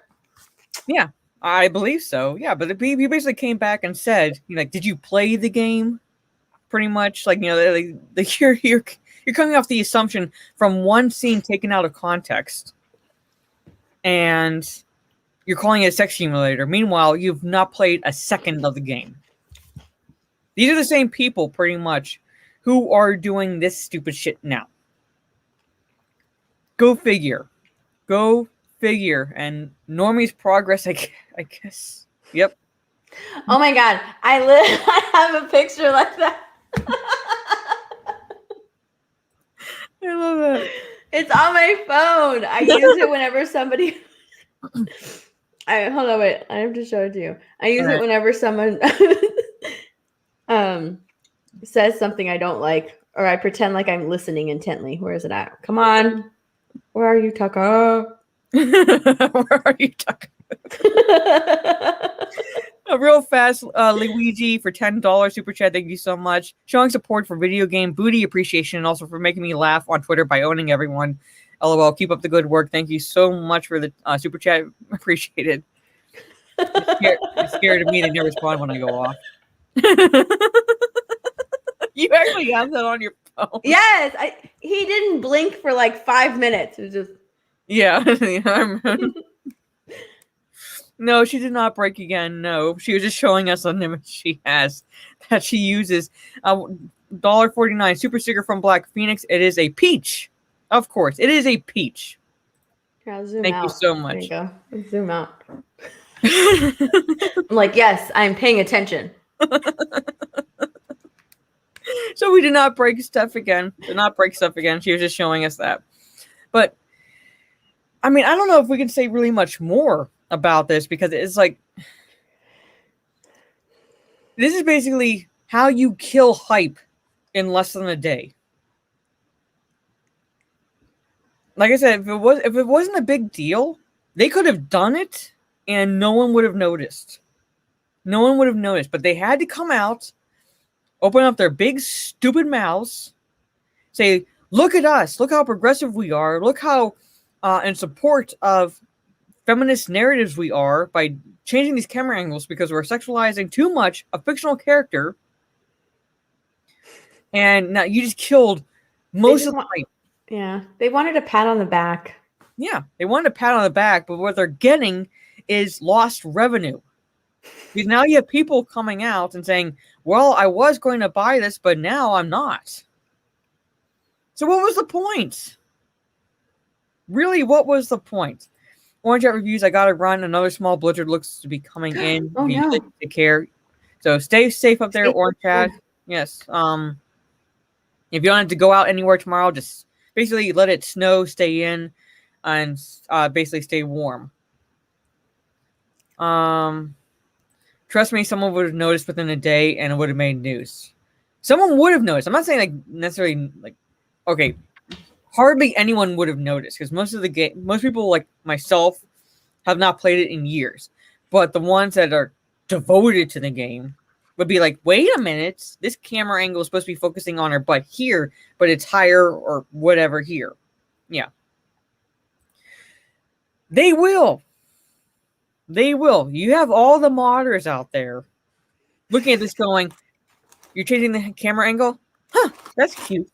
Yeah, I believe so. Yeah, but he basically came back and said, did you play the game? Pretty much, you're coming off the assumption from one scene taken out of context, and you're calling it a sex simulator. Meanwhile, you've not played a second of the game. These are the same people, pretty much, who are doing this stupid shit now. Go figure. And Normie's progress, I guess. Yep. Oh my god, I have a picture like that. I love that. It's on my phone. I use it whenever somebody. Hold on, wait. I have to show it to you. I use it whenever someone says something I don't like, or I pretend like I'm listening intently. Where is it at? Come on. Where are you, Tucker? Where are you, Tucker? A real fast Luigi for $10 super chat. Thank you so much. Showing support for video game booty appreciation and also for making me laugh on Twitter by owning everyone. LOL. Keep up the good work. Thank you so much for the super chat. Appreciated. It's scared of me to never respond when I go off. You actually have that on your phone. Yes. He didn't blink for like 5 minutes. It was just. Yeah. No, she did not break again. No, she was just showing us an image she has that she uses. $1.49 super sticker from Black Phoenix. It is a peach. Of course, it is a peach. Here, I'll zoom Thank out. you so There much. you go. Zoom out. I'm like, yes, I'm paying attention. So we did not break stuff again. Did not break stuff again. She was just showing us that. But I mean, I don't know if we can say really much more about this because it's like this is basically how you kill hype in less than a day. Like I said, if it wasn't a big deal, they could have done it and no one would have noticed. No one would have noticed, but they had to come out, open up their big stupid mouths, say, "Look at us! Look how progressive we are! Look how in support of feminist narratives we are by changing these camera angles because we're sexualizing too much a fictional character." And now you just killed most of the hype. Yeah, they wanted a pat on the back. Yeah, they wanted a pat on the back, but what they're getting is lost revenue. Because now you have people coming out and saying, well, I was going to buy this, but now I'm not. So what was the point? Really, what was the point? Orange Hat Reviews, I got to run. Another small blizzard looks to be coming in. Oh, You no. really take care. So stay safe up there, Stay Orange Hat. Yes. If you wanted to go out anywhere tomorrow, just basically let it snow, stay in, and basically stay warm. Trust me, someone would have noticed within a day, and it would have made news. Someone would have noticed. I'm not saying like necessarily like, okay, hardly anyone would have noticed because most people like myself have not played it in years. But the ones that are devoted to the game would be like, wait a minute, this camera angle is supposed to be focusing on her butt here, but it's higher or whatever here. Yeah. They will. They will. You have all the modders out there looking at this going, you're changing the camera angle? Huh, that's cute.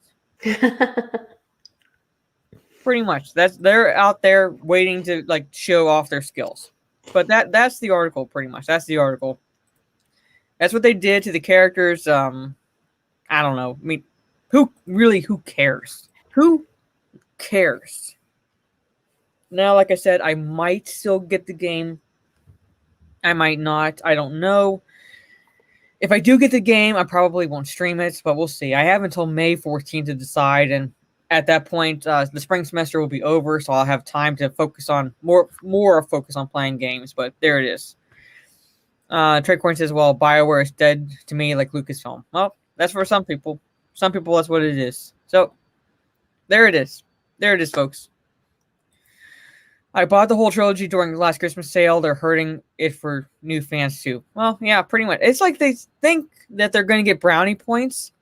Pretty much. They're out there waiting to like show off their skills. But that's the article pretty much. That's the article. That's what they did to the characters. I don't know. I mean, who cares? Who cares? Now, like I said, I might still get the game. I might not. I don't know. If I do get the game, I probably won't stream it, but we'll see. I have until May 14th to decide, and at that point, the spring semester will be over, so I'll have time to focus on more focus on playing games. But there it is. Trey Corn says, "Well, BioWare is dead to me, like Lucasfilm." Well, that's for some people. Some people, that's what it is. So there it is. There it is, folks. I bought the whole trilogy during the last Christmas sale. They're hurting it for new fans too. Well, yeah, pretty much. It's like they think that they're going to get brownie points,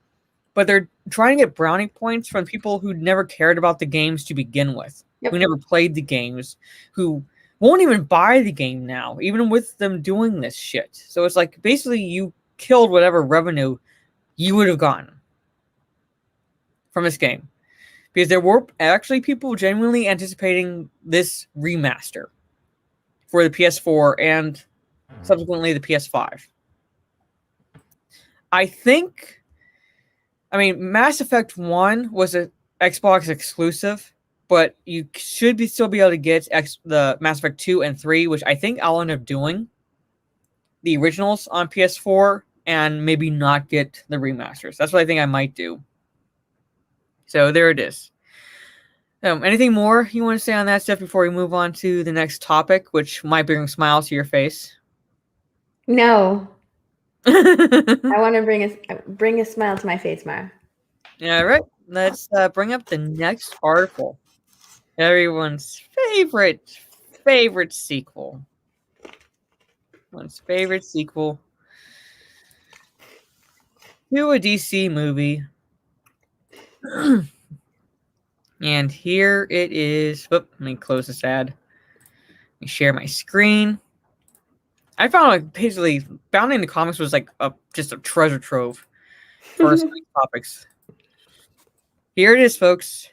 but they're trying to get brownie points from people who never cared about the games to begin with, who never played the games, who won't even buy the game now, even with them doing this shit. So it's like basically you killed whatever revenue you would have gotten from this game. Because there were actually people genuinely anticipating this remaster for the PS4 and subsequently the PS5. I mean, Mass Effect 1 was an Xbox exclusive, but you should still be able to get the Mass Effect 2 and 3, which I think I'll end up doing. The originals on PS4 and maybe not get the remasters. That's what I think I might do. So there it is. Anything more you want to say on that stuff before we move on to the next topic, which might bring smiles to your face? No. I want to bring a smile to my face, Mara. All right. Let's bring up the next article. Everyone's favorite sequel. One's favorite sequel to a DC movie. And here it is. Whoop, let me close this ad. Let me share my screen. I found like basically Bounding the Comics was like just a treasure trove for topics. Here it is, folks.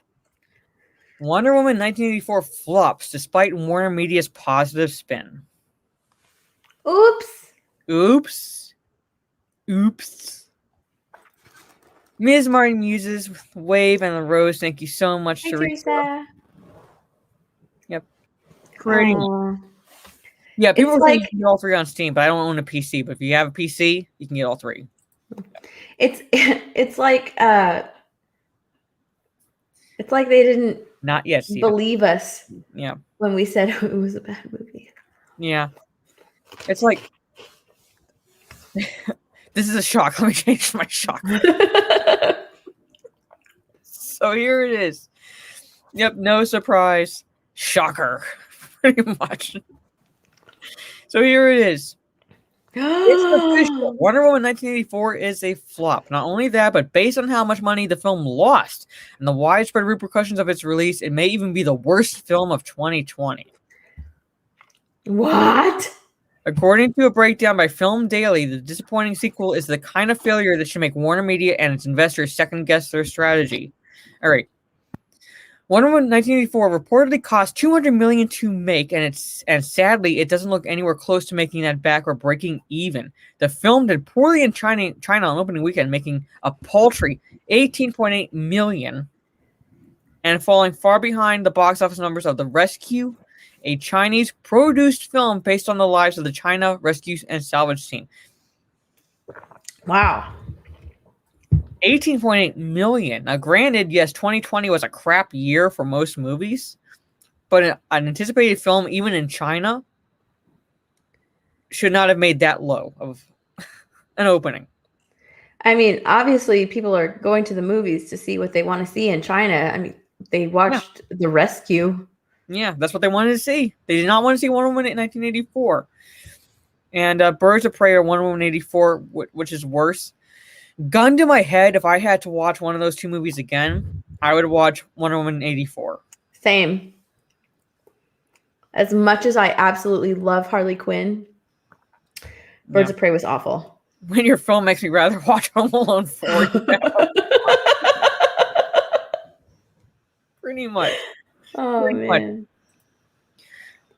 Wonder Woman 1984 flops despite Warner Media's positive spin. Oops. Ms. Martin Muses with the wave and the rose. Thank you so much, Hi, Teresa. Teresa. Yep. Pretty much. Aw. Yeah, people It's are saying like- you can get all 3 on Steam, but I don't own a PC. But if you have a PC, you can get all 3. It's like they didn't Not yet, Steve. believe us Yeah. when we said it was a bad movie. Yeah. It's like this is a shock. Let me change my shock. So here it is. Yep, no surprise. Shocker. Pretty much. So here it is. It's official. Wonder Woman 1984 is a flop. Not only that, but based on how much money the film lost and the widespread repercussions of its release, it may even be the worst film of 2020. What? According to a breakdown by Film Daily, the disappointing sequel is the kind of failure that should make Warner Media and its investors second-guess their strategy. All right. Wonder Woman 1984 reportedly cost $200 million to make, and sadly, it doesn't look anywhere close to making that back or breaking even. The film did poorly in China on opening weekend, making a paltry $18.8 million, and falling far behind the box office numbers of The Rescue, a Chinese produced film based on the lives of the China Rescue and Salvage Team. Wow. 18.8 million. Now, granted, yes, 2020 was a crap year for most movies, but an anticipated film, even in China, should not have made that low of an opening. I mean, obviously, people are going to the movies to see what they want to see in China. I mean, they watched The Rescue. Yeah, that's what they wanted to see. They did not want to see Wonder Woman in 1984. And Birds of Prey or Wonder Woman 84, which is worse. Gun to my head, if I had to watch one of those 2 movies again, I would watch Wonder Woman 84. Same. As much as I absolutely love Harley Quinn, Birds of Prey was awful. When your film makes me rather watch Home Alone 4. Pretty much. Oh, man.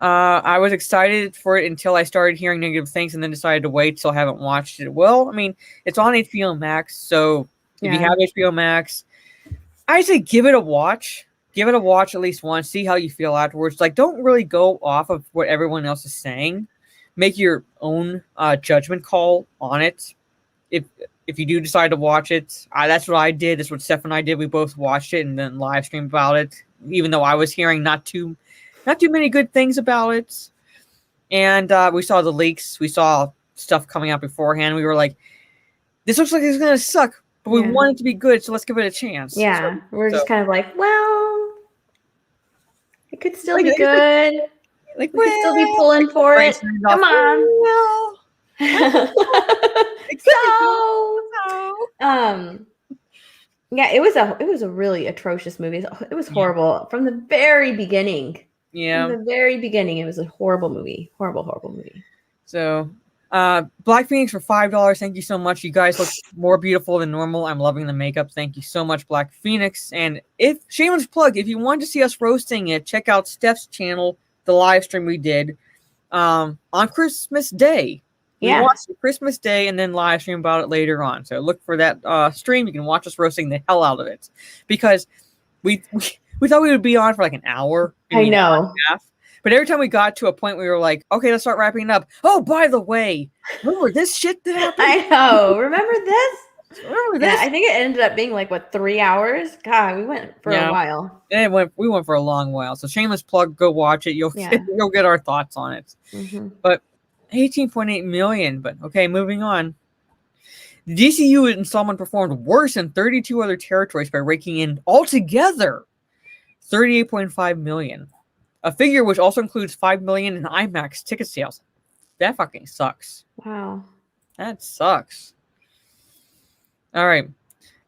I was excited for it until I started hearing negative things and then decided to wait, so I haven't watched it. Well, I mean, it's on HBO Max, so if you have HBO Max, I say give it a watch. Give it a watch at least once. See how you feel afterwards. Like, don't really go off of what everyone else is saying. Make your own judgment call on it. If you do decide to watch it, that's what I did. That's what Steph and I did. We both watched it and then live streamed about it, even though I was hearing not too many good things about it. And we saw the leaks. We saw stuff coming out beforehand. We were like, this looks like it's going to suck, but we want it to be good, so let's give it a chance. Yeah, so, we're just kind of like, well, it could still be good. Like, we could still be pulling for it. Come on. Yeah, it was a really atrocious movie. It was horrible from the very beginning. Yeah. From the very beginning, it was a horrible movie. Horrible movie. So, Black Phoenix for $5. Thank you so much. You guys look more beautiful than normal. I'm loving the makeup. Thank you so much, Black Phoenix. And if shameless plug, if you want to see us roasting it, check out Steph's channel, the live stream we did on Christmas Day. We watched it Christmas Day and then live stream about it later on. So look for that stream. You can watch us roasting the hell out of it because we thought we would be on for like an hour. I know. But every time we got to a point, we were like, okay, let's start wrapping it up. Oh, by the way, remember this shit that happened? I know. Remember this? Remember this? Yeah, I think it ended up being like, 3 hours? God, we went for a while. We went for a long while. So shameless plug, go watch it. You'll get our thoughts on it. Mm-hmm. But 18.8 million. But okay, moving on. The DCU installment performed worse in 32 other territories by raking in altogether 38.5 million. A figure which also includes 5 million in IMAX ticket sales. That fucking sucks. Wow. That sucks. All right.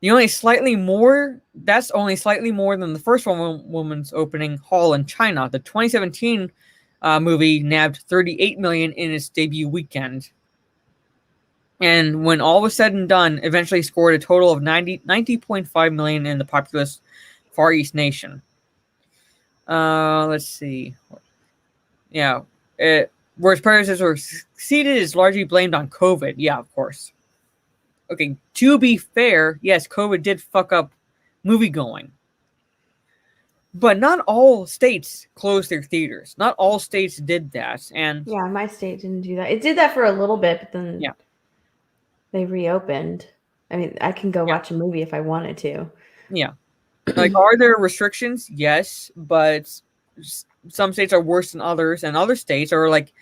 That's only slightly more than the first Woman's opening haul in China. The 2017 movie nabbed 38 million in its debut weekend. And when all was said and done, eventually scored a total of 90.5 million in the populous Far East nation. Let's see. Yeah. Where its predecessors were succeeded is largely blamed on COVID. Yeah, of course. Okay, to be fair, yes, COVID did fuck up movie going. But not all states closed their theaters. Not all states did that. And Yeah, my state didn't do that. It did that for a little bit, but then Yeah. they reopened. I mean, I can go watch a movie if I wanted to. yeah. Like, are there restrictions? Yes, but some states are worse than others, and other states are like,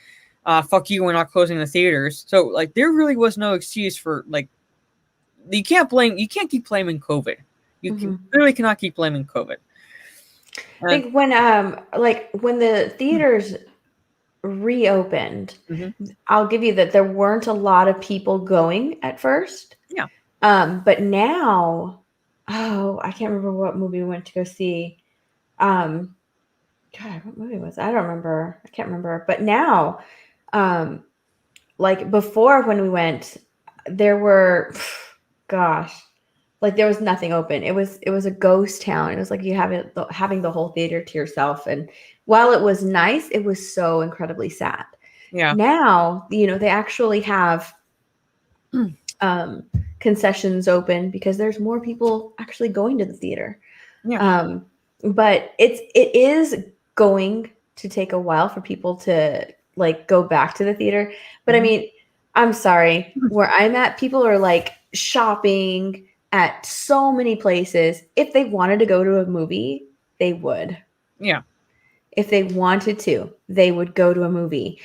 fuck you, we're not closing the theaters. So, like, there really was no excuse for, like, you can't keep blaming COVID. You really cannot keep blaming COVID. I think when the theaters reopened, I'll give you that there weren't a lot of people going at first. Yeah. But now, I can't remember what movie we went to go see. God, what movie was it? I don't remember. I can't remember. But now, like before when we went, there were, gosh, like there was nothing open. It was a ghost town. It was like you having the whole theater to yourself. And while it was nice, it was so incredibly sad. Yeah. Now, they actually have concessions open because there's more people actually going to the theater. Yeah. But it is going to take a while for people to like go back to the theater. But I mean, I'm sorry, where I'm at, people are like shopping at so many places. If they wanted to go to a movie, they would. Yeah. If they wanted to, they would go to a movie.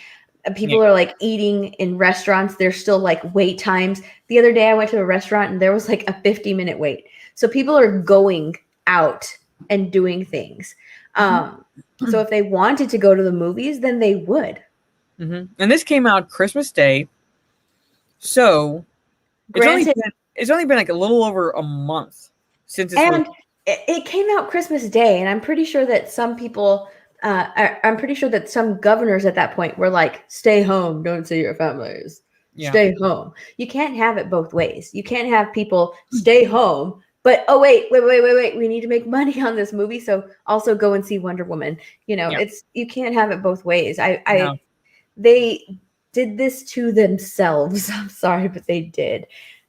People are like eating in restaurants. There's still like wait times. The other day I went to a restaurant and there was like a 50-minute wait. So people are going out and doing things. So if they wanted to go to the movies, then they would. And this came out Christmas Day. So it's only been like a little over a month since it came out Christmas Day, and I'm pretty sure that some people I'm pretty sure that some governors at that point were like, stay home, don't see your families. Yeah. Stay home. You can't have it both ways. You can't have people stay home, but wait, we need to make money on this movie, so also go and see Wonder Woman. You can't have it both ways. They did this to themselves. I'm sorry, but they did.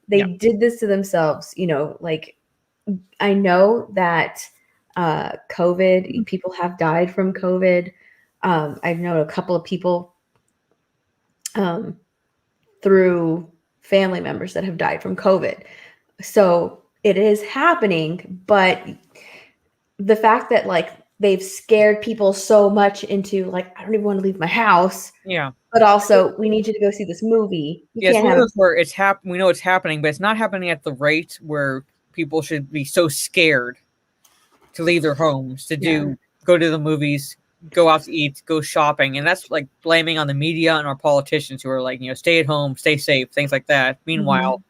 They did this to themselves. Like I know that COVID, people have died from COVID. I've known a couple of people through family members that have died from COVID. So it is happening, but the fact that like they've scared people so much into like, I don't even want to leave my house. Yeah. But also, we need you to go see this movie. Yes, where it's we know it's happening, but it's not happening at the rate where people should be so scared to leave their homes, to go to the movies, go out to eat, go shopping. And that's like blaming on the media and our politicians who are like, stay at home, stay safe, things like that. Meanwhile,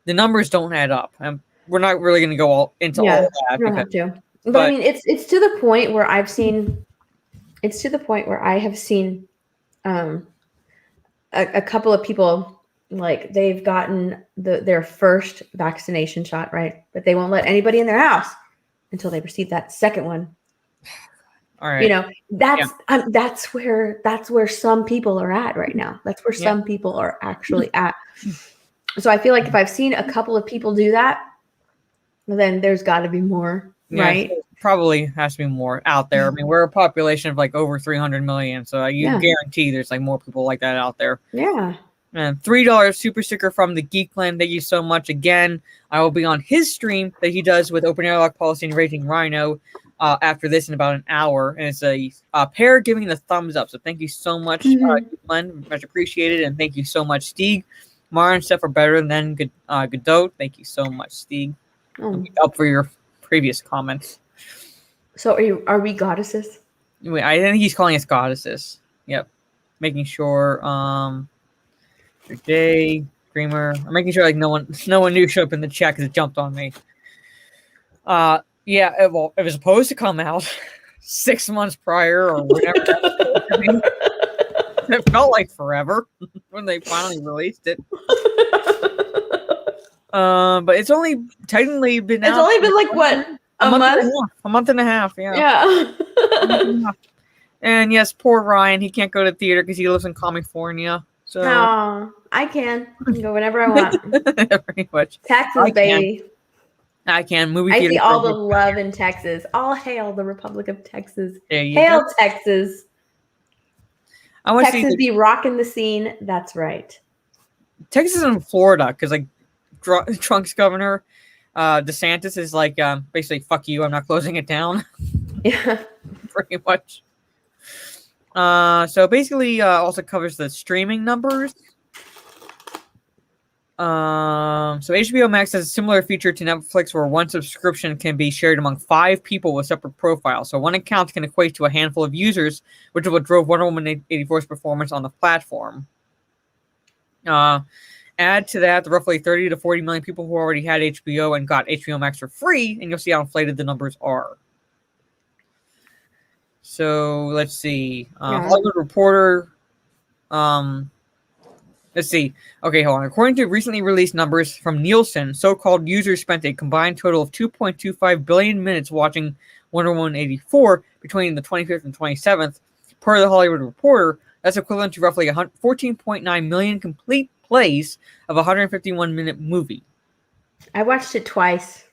the numbers don't add up. And we're not really going to go into all that. We don't have to. But I mean, it's to the point where I have seen a couple of people, like they've gotten their first vaccination shot, right? But they won't let anybody in their house until they receive that second one. All right. That's where some people are at right now. That's where some people are actually at. So I feel like if I've seen a couple of people do that, then there's got to be more, right? Probably has to be more out there. I mean, we're a population of like over 300 million, so you guarantee there's like more people like that out there. Yeah. And $3 super sticker from the Geekland. Thank you so much again. I will be on his stream that he does with Open Airlock Policy and Raging Rhino after this in about an hour. And it's a pair giving the thumbs up. So thank you so much, Geekland. Much appreciated. And thank you so much, Stieg. Mara and Steph are better than Godot. Thank you so much, Stieg. Up for your previous comments. So are we goddesses? Wait, I think he's calling us goddesses. Yep. Making sure Jay, Dreamer. I'm making sure like no one new showed up in the chat because it jumped on me. Well, it was supposed to come out 6 months prior or whatever. It felt like forever when they finally released it. But it's only technically been out. It's only been like what? A month? A month and a half, yeah. And yes, poor Ryan. He can't go to theater because he lives in California. So I can go whenever I want. Pretty much. Taxes, baby. I can. Movie I theater. see all the love in Texas. All hail the Republic of Texas. There you Hail go. Texas. I want to see Texas be rocking the scene. That's right. Texas and Florida because like Trump's governor DeSantis is like basically fuck you. I'm not closing it down. Yeah. Pretty much. So basically, also covers the streaming numbers. So HBO Max has a similar feature to Netflix where one subscription can be shared among 5 people with separate profiles. So one account can equate to a handful of users, which is what drove Wonder Woman 84's performance on the platform. Add to that the roughly 30 to 40 million people who already had HBO and got HBO Max for free, and you'll see how inflated the numbers are. So let's see. Hollywood Reporter. Let's see. Okay, hold on. According to recently released numbers from Nielsen, so-called users spent a combined total of 2.25 billion minutes watching Wonder Woman 84 between the 25th and 27th. Per the Hollywood Reporter, that's equivalent to roughly 14.9 million complete plays of a 151-minute movie. I watched it twice.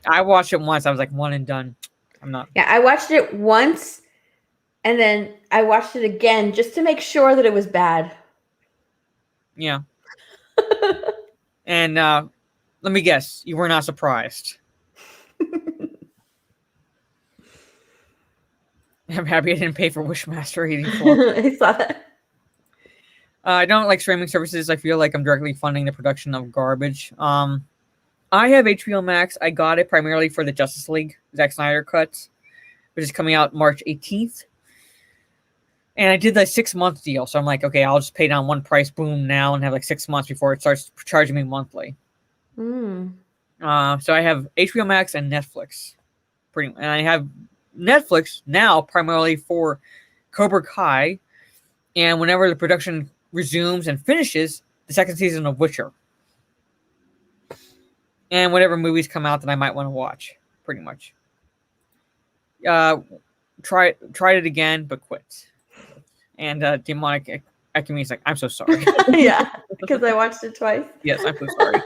I watched it once. I was like, one and done. I'm not. Yeah, I watched it once, and then I watched it again just to make sure that it was bad. Yeah. And let me guess, you were not surprised. I'm happy I didn't pay for Wishmaster 84. I saw that. I don't like streaming services. I feel like I'm directly funding the production of garbage. I have HBO Max. I got it primarily for the Justice League Zack Snyder cut, which is coming out March 18th. And I did the 6-month deal. So I'm like, okay, I'll just pay down one price, boom, now, and have like 6 months before it starts charging me monthly. So I have HBO Max and Netflix. And I have Netflix now primarily for Cobra Kai. And whenever the production resumes and finishes, the second season of Witcher. And whatever movies come out that I might want to watch, pretty much. Tried it again, but quit. And Demonic Alchemy is like, I'm so sorry. Yeah, because I watched it twice. Yes, I'm so sorry.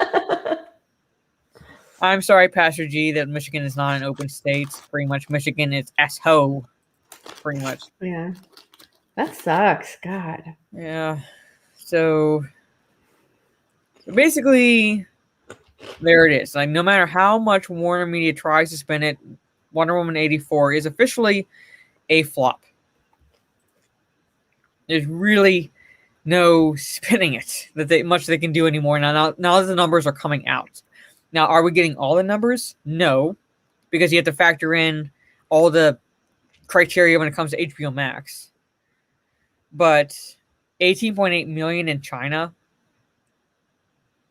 I'm sorry, Pastor G, that Michigan is not an open state. Pretty much, Michigan is asshole. Pretty much. Yeah, that sucks. God. Yeah. So basically, there it is. Like, no matter how much Warner Media tries to spin it, Wonder Woman 84 is officially a flop. There's really no spinning it that much they can do anymore now that the numbers are coming out. Now, are we getting all the numbers? No, because you have to factor in all the criteria when it comes to HBO Max. But 18.8 million in China.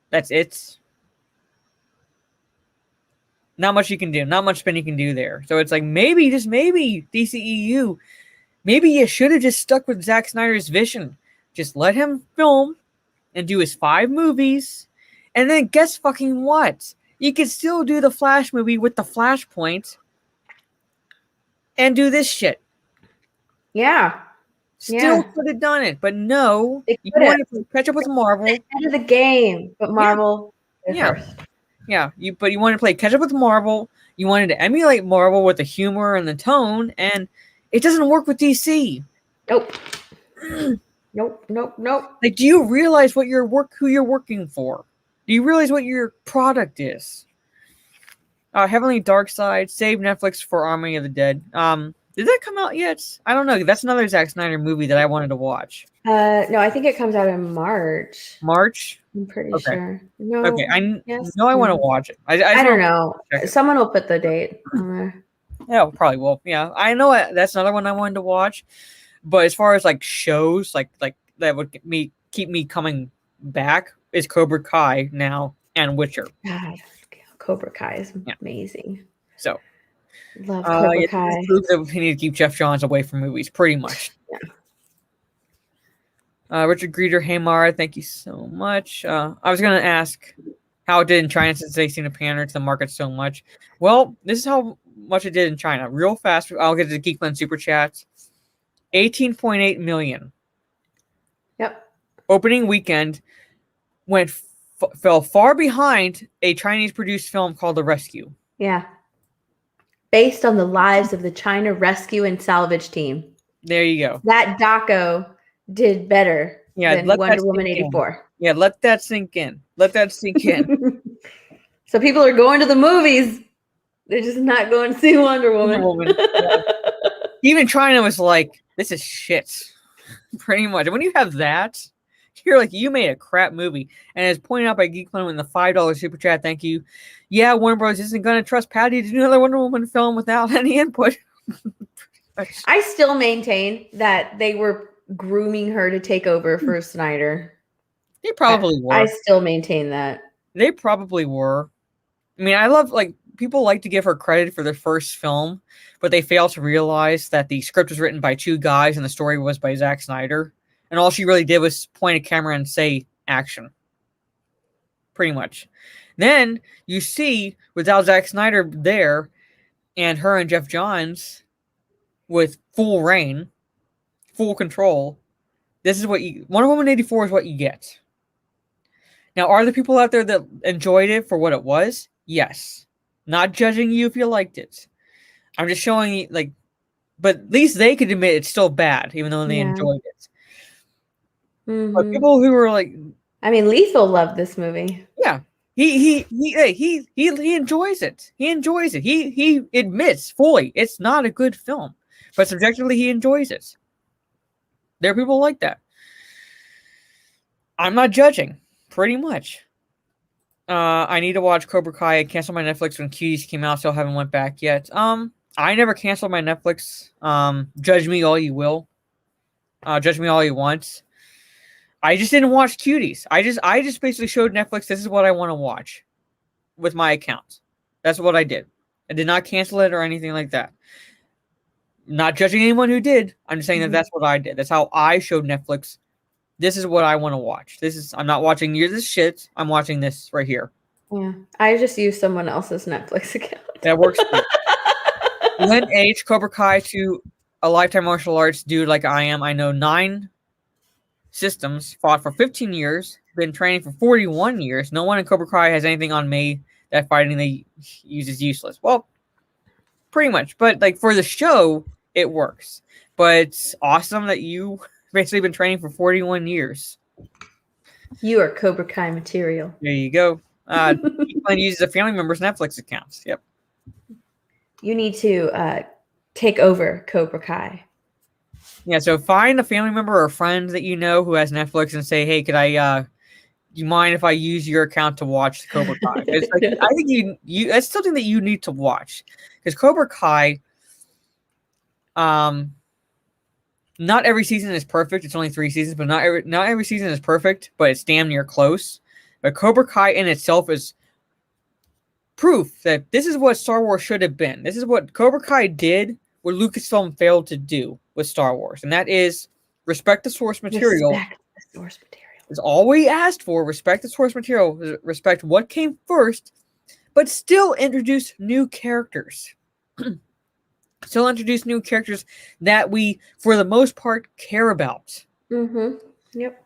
That's it. Not much you can do. Not much spinning you can do there. So it's like maybe, just maybe, DCEU, maybe you should have just stuck with Zack Snyder's vision. Just let him film and do his 5 movies. And then guess fucking what? You could still do the Flash movie with the Flashpoint and do this shit. Yeah. Still could have done it, but no. You wanted to catch up with Marvel. End of the game, but Marvel. Yeah. First. Yeah, but you wanted to play catch up with Marvel. You wanted to emulate Marvel with the humor and the tone, and it doesn't work with DC. Nope. Nope. Like, do you realize who you're working for? Do you realize what your product is? Heavenly Darkseid, save Netflix for Army of the Dead. Did that come out yet? I don't know. That's another Zack Snyder movie that I wanted to watch. No, I think it comes out in March. March? I'm pretty sure. No. Okay, I want to watch it. I don't know. Someone will put the date on there. Yeah, probably will. Yeah, I know that's another one I wanted to watch. But as far as like shows, like that would keep me coming back is Cobra Kai now and Witcher. God, Cobra Kai is amazing. So, love Cobra Kai. We need to keep Jeff Johns away from movies, pretty much. Yeah. Richard Greeter, hey Mara, thank you so much. I was going to ask how it did in China since they seem to pander to the market so much. Well, this is how much it did in China. Real fast, I'll get to the Geekland Super Chats. 18.8 million. Yep. Opening weekend went fell far behind a Chinese-produced film called The Rescue. Yeah. Based on the lives of the China rescue and salvage team. There you go. That doco did better than Wonder Woman 84. Yeah, let that sink in. Let that sink in. So people are going to the movies. They're just not going to see Wonder Woman. Yeah. Even China was like, this is shit. Pretty much. And when you have that, you're like, you made a crap movie. And as pointed out by Geekman in the $5 super chat, thank you. Yeah, Warner Bros. Isn't going to trust Patty to do another Wonder Woman film without any input. I still maintain that they were grooming her to take over for Snyder. They probably were. I still maintain that. They probably were. I mean, I love, like, people like to give her credit for their first film, but they fail to realize that the script was written by two guys and the story was by Zack Snyder. And all she really did was point a camera and say action. Pretty much. Then you see, without Zack Snyder there, and her and Jeff Johns with full reign, full control, this is what you... Wonder Woman 84 is what you get. Now, are there people out there that enjoyed it for what it was? Yes. Not judging you if you liked it. I'm just showing you, like... But at least they could admit it's still bad, even though they enjoyed it. Mm-hmm. But people who were like... I mean, Lethal loved this movie. Yeah. He enjoys it. He enjoys it. He admits fully it's not a good film. But subjectively, he enjoys it. There are people like that. I'm not judging. Pretty much. I need to watch Cobra Kai. I canceled my Netflix when Cuties came out, so I haven't went back yet. I never canceled my Netflix. Judge me all you will. Judge me all you want. I just didn't watch Cuties. I just basically showed Netflix this is what I want to watch with my account. That's what I did. I did not cancel it or anything like that. Not judging anyone who did. I'm just saying that that's what I did. That's how I showed Netflix. This is what I want to watch. I'm not watching this shit. I'm watching this right here. Yeah. I just use someone else's Netflix account. That works. Lent H, Cobra Kai to a lifetime martial arts dude like I am. I know 9 systems, fought for 15 years, been training for 41 years. No one in Cobra Kai has anything on me that fighting they use is useless. Well, pretty much. But like for the show, it works. But it's awesome that you basically been training for 41 years. You are Cobra Kai material. There you go. He uses a family member's Netflix accounts. Yep. You need to take over Cobra Kai. Yeah, so find a family member or a friend that you know who has Netflix and say, hey, could I, do you mind if I use your account to watch Cobra Kai? It's like, I think you that's something that you need to watch. Because Cobra Kai, not every season is perfect. It's only 3 seasons, but not every season is perfect, but it's damn near close. But Cobra Kai in itself is proof that this is what Star Wars should have been. This is what Cobra Kai did, what Lucasfilm failed to do with Star Wars, and that is respect the source material. Respect the source material. Is all we asked for. Respect the source material. Respect what came first, but still introduce new characters. Still introduce new characters that we, for the most part, care about. Mm-hmm. Yep.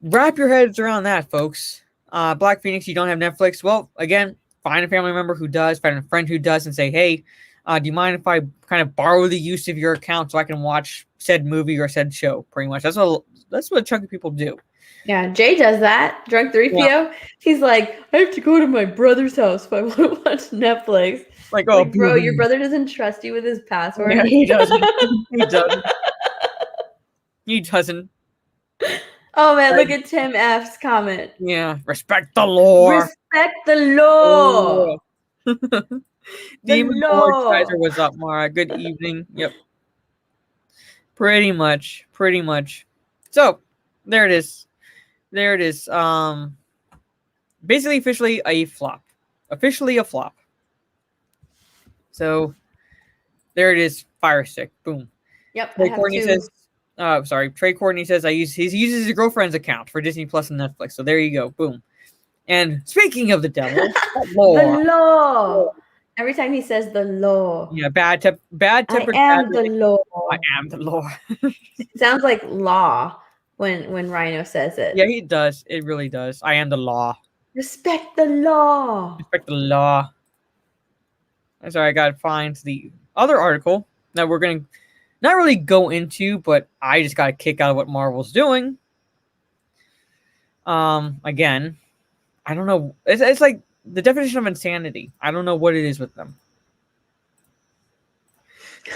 Wrap your heads around that, folks. Black Phoenix, you don't have Netflix? Well, again, find a family member who does, find a friend who does, and say, hey, do you mind if I kind of borrow the use of your account so I can watch said movie or said show? Pretty much. That's what a chunk of people do. Yeah, Jay does that. Drunk 3PO. Yeah. He's like, I have to go to my brother's house if I want to watch Netflix. Like, oh, like, bro, your brother doesn't trust you with his password. Yeah, he doesn't. He doesn't. He doesn't. Oh man, look at Tim F's comment. Yeah, respect the lore. Respect the law. Demon Lord Kaiser was up, Mara. Good evening. Yep. Pretty much. So, there it is. Basically, officially a flop. So, there it is. Fire Stick. Boom. Yep. Trey Courtney says he uses his girlfriend's account for Disney Plus and Netflix. So there you go. Boom. And speaking of the devil, the law. Every time he says the law. Yeah, bad tempered. I am the law. I am the law. Sounds like law. when Rhino says it. Yeah, he does. It really does. I am the law. Respect the law. Respect the law. I'm sorry, I gotta find the other article that we're gonna not really go into, but I just got a kick out of what Marvel's doing. Again, I don't know. It's like the definition of insanity. I don't know what it is with them.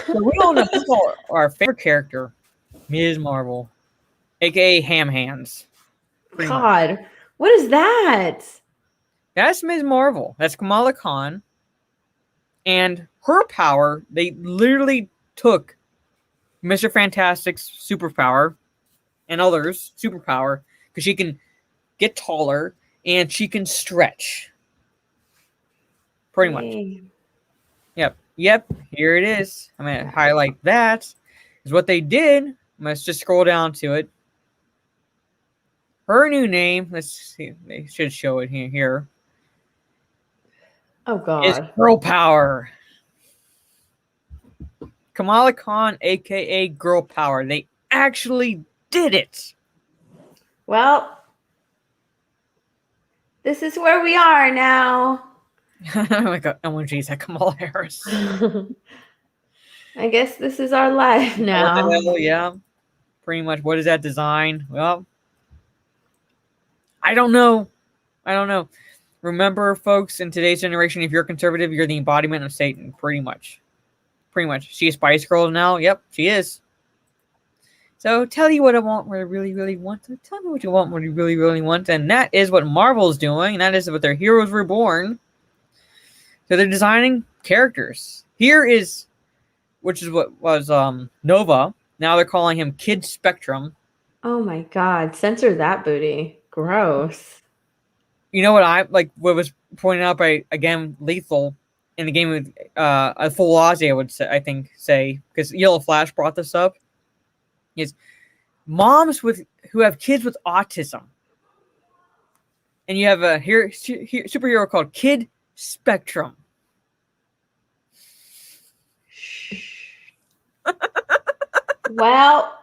So we all know our favorite character, Ms. Marvel, aka Ham Hands. God, what is that? That's Ms. Marvel. That's Kamala Khan. And her power, they literally took Mr. Fantastic's superpower and others' superpower because she can get taller and she can stretch. Pretty much. Hey. Yep, here it is. I'm going to highlight that. Is what they did. Let's just scroll down to it. Her new name, let's see, they should show it here. Oh God. Is Girl Power. Kamala Khan, aka Girl Power. They actually did it. Well, this is where we are now. Like emojis at Kamala Harris. I guess this is our life now. What the hell? Yeah. Pretty much. What is that design? Well, I don't know. Remember, folks, in today's generation, if you're conservative, you're the embodiment of Satan. Pretty much. She a Spice Girl now? Yep, she is. So tell you what I want, what I really, really want. So tell me what you want, what you really, really want. And that is what Marvel's doing. And that is what their Heroes Reborn. So they're designing characters. Which is what was Nova. Now they're calling him Kid Spectrum. Oh my God. Censor that booty. Gross. You know what what was pointed out by, again, Lethal in the game with a full Ozzy, I would say, because Yellow Flash brought this up, is moms who have kids with autism. And you have a superhero called Kid Spectrum. Well,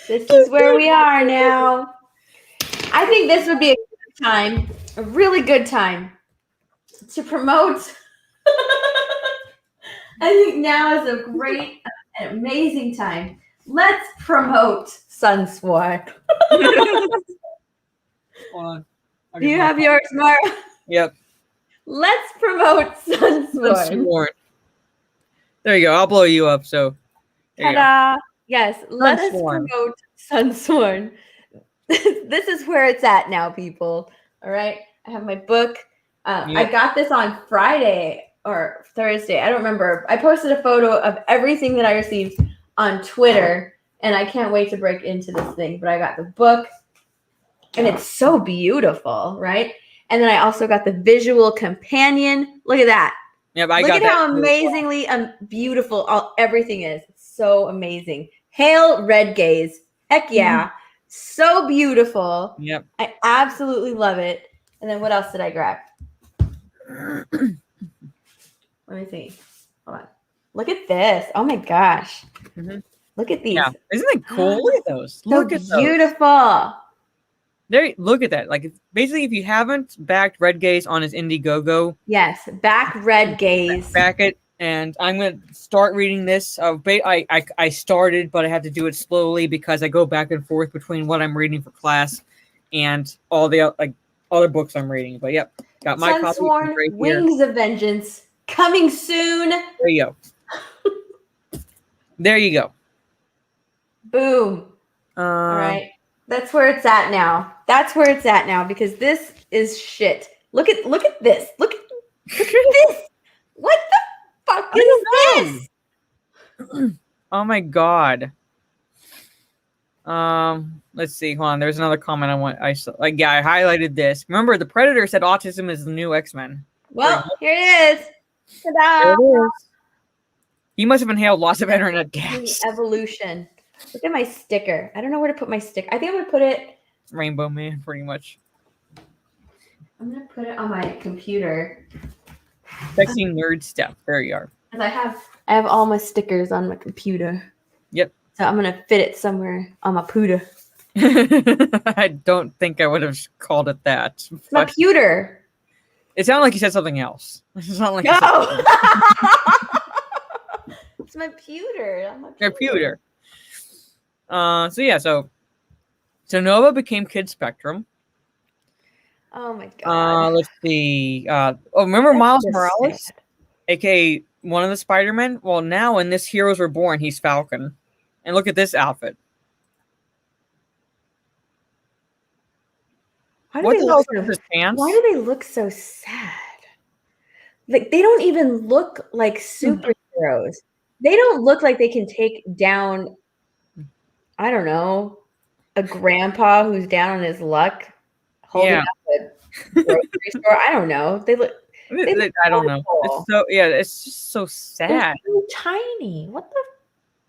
this is where we are now. I think this would be a good time, a really good time to promote. I think now is a great, an amazing time. Let's promote Sunsworn. Hold on. Do you have yours, Mara? Yep. Let's promote Sunsworn. There you go. I'll blow you up. So, ta-da! Yes, let us Sunsworn. promote Sunsworn. This is where it's at now, people. All right, I have my book. I got this on Friday or Thursday. I don't remember. I posted a photo of everything that I received on Twitter, and I can't wait to break into this thing. But I got the book, and it's so beautiful, right? And then I also got the visual companion. Look at that. Yep, Look at how amazingly beautiful everything is. It's so amazing. Hail Red Gaze. Heck yeah. Mm-hmm. So beautiful. Yep. I absolutely love it. And then what else did I grab? Let me see. Hold on. Look at this. Oh my gosh. Mm-hmm. Look at these. Yeah. Isn't it cool? Look at those. Look at those. Beautiful. There, look at that. Like, basically, if you haven't backed Red Gaze on his Indiegogo, yes, back Red Gaze. Back it, and I'm gonna start reading this. I started, but I had to do it slowly because I go back and forth between what I'm reading for class and all the other books I'm reading. But yep, got my copy right Wings here. of Vengeance coming soon. There you go. There you go. Boom. All right. That's where it's at now. That's where it's at now because this is shit. Look at this. Look at this. What the fuck is this? Oh my god. Let's see. Hold on. There's another comment I highlighted this. Remember, the Predator said autism is the new X-Men. Well, here it is. Ta-da! There it is. He must have inhaled lots of internet gas. Evolution. Look at my sticker. I don't know where to put my sticker. I think I'm gonna put it. Rainbow Man, pretty much. I'm gonna put it on my computer. Sexy nerd stuff. There you are. I have all my stickers on my computer. Yep. So I'm gonna fit it somewhere on my pooter. I don't think I would have called it that. It's my But pewter. it sounded like you said something else. It sounded like you said No. something else. It's my pewter. I'm a Your pewter. So Nova became Kid Spectrum. Oh my god. Let's see. Remember That's Miles just Morales, sad. aka one of the Spider-Men? Well, now in this Heroes Reborn, he's Falcon. And look at this outfit. Why do What they the look hell is so his pants? Why do they look so sad? Like they don't even look like superheroes. They don't look like they can take down, I don't know, a grandpa who's down on his luck holding Yeah, up a grocery store. I don't know. They look I don't know. horrible. It's just so They're sad. so tiny. What the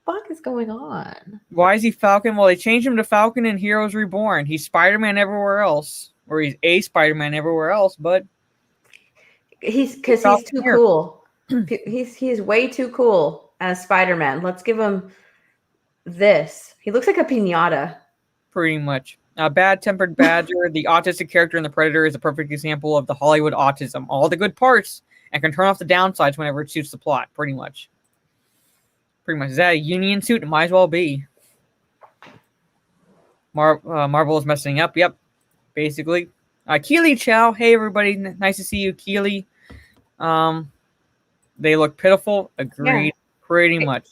fuck is going on? Why is he Falcon? Well, they changed him to Falcon in Heroes Reborn. He's Spider-Man everywhere else, or he's a Spider-Man everywhere else. But He's because he's Falcon too here. cool. He's way too cool as Spider-Man. Let's give him this. He looks like a piñata. Pretty much. Bad-tempered Badger, the autistic character in The Predator, is a perfect example of the Hollywood autism. All the good parts, and can turn off the downsides whenever it suits the plot. Pretty much. Is that a Union suit? It might as well be. Marvel is messing up. Yep. Basically. Keely Chow. Hey, everybody. Nice to see you, Keely. They look pitiful. Agreed. Yeah. Pretty much.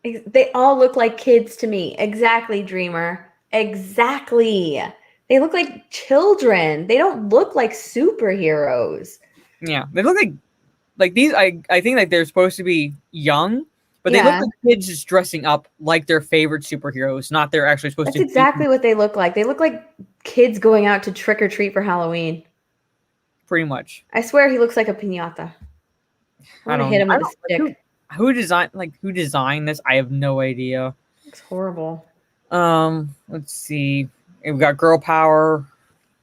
They all look like kids to me. Exactly, Dreamer. Exactly. They look like children. They don't look like superheroes. Yeah. They look like these. I think like they're supposed to be young, but they Yeah. look like kids just dressing up like their favorite superheroes, not they're actually supposed That's to exactly what they look like. They look like kids going out to trick or treat for Halloween. pretty much. I swear he looks like a piñata. I'm gonna hit him with a stick. Who designed this? I have no idea. Looks horrible. Let's see. We've got girl power.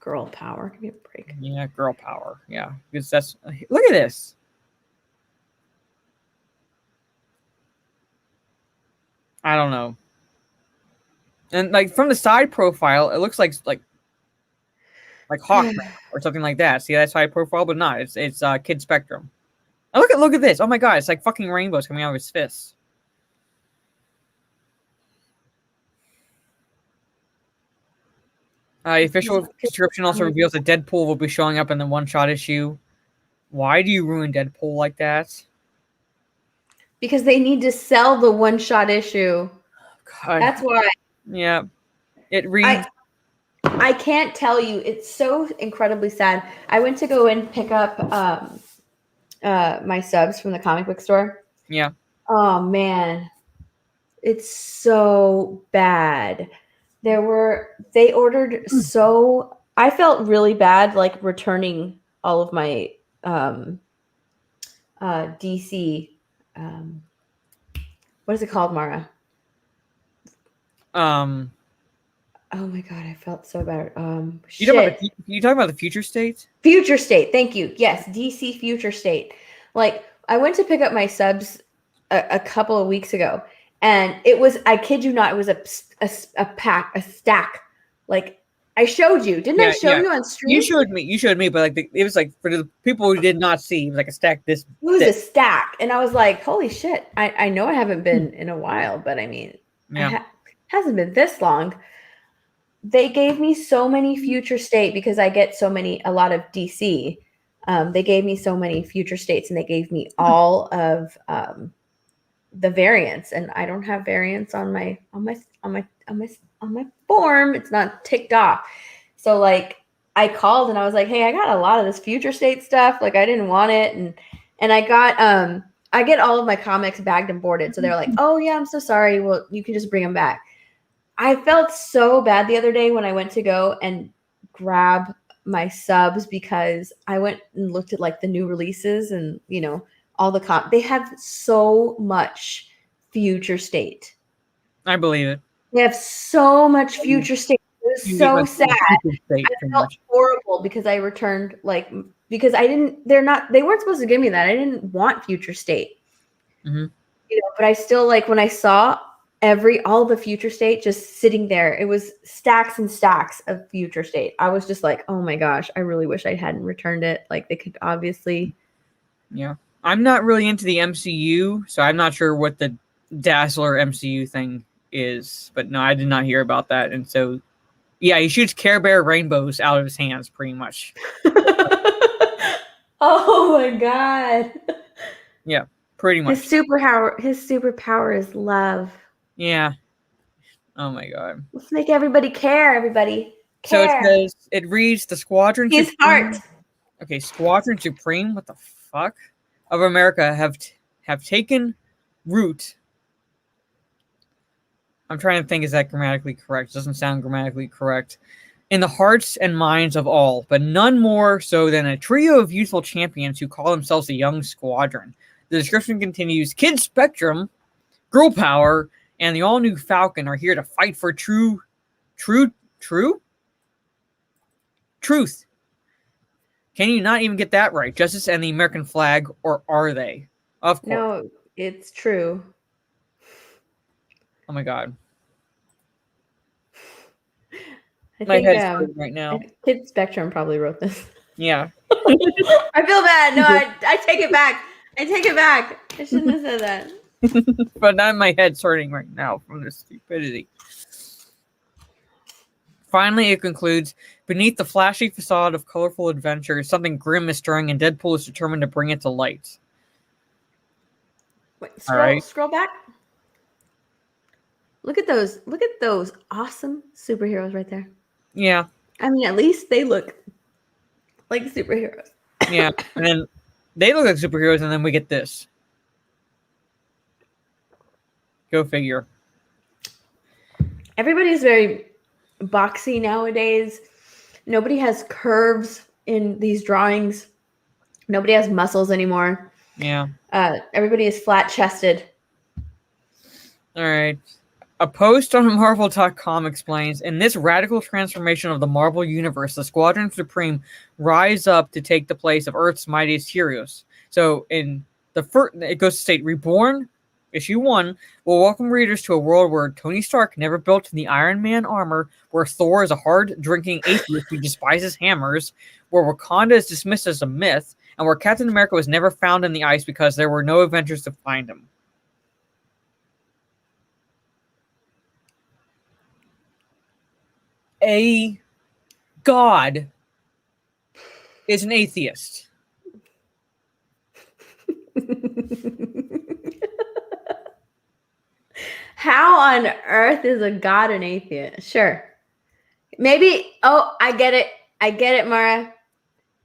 Girl power. Give me a break. Yeah, girl power. Yeah, because that's look at this. I don't know. And like from the side profile, it looks like Hawk or something like that. See that side profile, but not. It's Kid Spectrum. And look at this. Oh my god, it's like fucking rainbows coming out of his fists. The official description also reveals that Deadpool will be showing up in the one-shot issue. Why do you ruin Deadpool like that? Because they need to sell the one-shot issue. God. That's why. Yeah. It reads. I can't tell you. It's so incredibly sad. I went to go and pick up my subs from the comic book store. Yeah. Oh man, it's so bad. They ordered so. I felt really bad, like returning all of my DC. What is it called, Mara? Oh my god, I felt so bad. You talking about the future state? Future state. Thank you. Yes, DC Future State. Like I went to pick up my subs a couple of weeks ago, and it was, I kid you not, it was a stack. Like I showed you, didn't I show you on stream? You showed me, but like it was like for the people who did not see, it was like a stack this. It was a stack, and I was like, holy shit! I know I haven't been in a while, but I mean, hasn't been this long. They gave me so many future state because I get a lot of DC. They gave me so many future states, and they gave me all of the variants, and I don't have variants on my form. It's not ticked off. So like I called and I was like, hey, I got a lot of this future state stuff. Like I didn't want it, and I got I get all of my comics bagged and boarded. So they're like, oh yeah, I'm so sorry. Well, you can just bring them back. I felt so bad the other day when I went to go and grab my subs because I went and looked at like the new releases and, you know, all the they have so much future state. I believe it. They have so much future state. It was so sad. I felt horrible because I returned because they weren't supposed to give me that. I didn't want future state. Mm-hmm. You know, but I still when I saw all the Future State just sitting there. It was stacks and stacks of Future State. I was just like, oh my gosh, I really wish I hadn't returned it. Like they could obviously. Yeah. I'm not really into the MCU, so I'm not sure what the Dazzler MCU thing is. But no, I did not hear about that. And so, yeah, he shoots Care Bear rainbows out of his hands, pretty much. Oh my god. Yeah, pretty much. His superpower is love. Yeah. Oh my god. Let's make everybody care, everybody. So Care. it reads the Squadron His Supreme. heart. Okay, Squadron Supreme, what the fuck? Of America have taken root. I'm trying to think, is that grammatically correct? It doesn't sound grammatically correct. In the hearts and minds of all, but none more so than a trio of youthful champions who call themselves the Young Squadron. The description continues, Kid Spectrum, Girl Power, and the all-new Falcon are here to fight for truth. Can you not even get that right? Justice and the American flag, or are they? Of course. No, it's true. Oh my god. I My think head's hurting right now. Kid Spectrum probably wrote this. Yeah. I feel bad. No, I take it back. I take it back. I shouldn't have said that. But now my head's hurting right now from this stupidity. Finally, it concludes, beneath the flashy facade of colorful adventure, something grim is stirring, and Deadpool is determined to bring it to light. Wait, Alright. scroll back. Look at those awesome superheroes right there. Yeah. I mean, at least they look like superheroes. Yeah. And then they look like superheroes, and then we get this. Go figure. Everybody's very boxy nowadays. Nobody has curves in these drawings. Nobody has muscles anymore. Yeah. Everybody is flat chested. All right. A post on Marvel.com explains, in this radical transformation of the Marvel Universe, the Squadron Supreme rise up to take the place of Earth's mightiest heroes. So in the first, it goes to state, Reborn, issue 1, will welcome readers to a world where Tony Stark never built the Iron Man armor, where Thor is a hard-drinking atheist who despises hammers, where Wakanda is dismissed as a myth, and where Captain America was never found in the ice because there were no Avengers to find him. A god is an atheist. How on earth is a god an atheist? Sure. Maybe, I get it, Mara.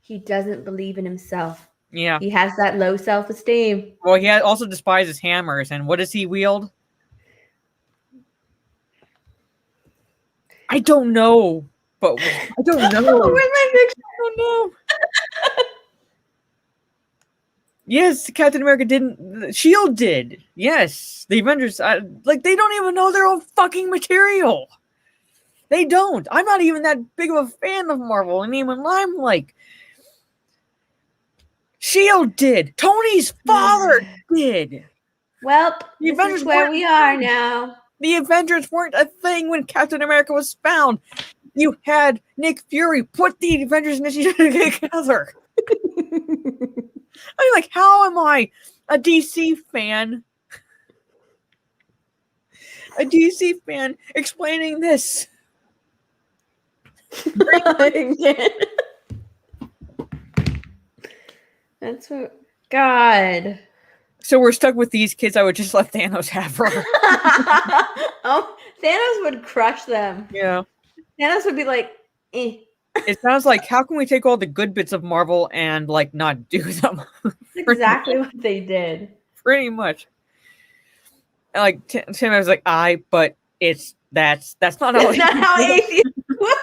He doesn't believe in himself. Yeah. He has that low self-esteem. Well, he also despises hammers, and what does he wield? I don't know, but I don't know. Where's my picture? I don't know. Yes, Captain America didn't. Shield did. Yes, the Avengers. They don't even know their own fucking material. They don't. I'm not even that big of a fan of Marvel, and even I'm like, Shield did. Tony's father did. Well, The this Avengers is where weren't- we are now. The Avengers weren't a thing when Captain America was found. You had Nick Fury put the Avengers initiative together. I'm like, how am I a DC fan? A DC fan explaining this. That's what. God. So we're stuck with these kids. I would just let Thanos have her. Oh, Thanos would crush them. Yeah. Thanos would be like, eh. It sounds like, how can we take all the good bits of Marvel and like not do them? That's exactly what they did. Pretty much. And like Tim was like, but that's not how That's not how atheists work.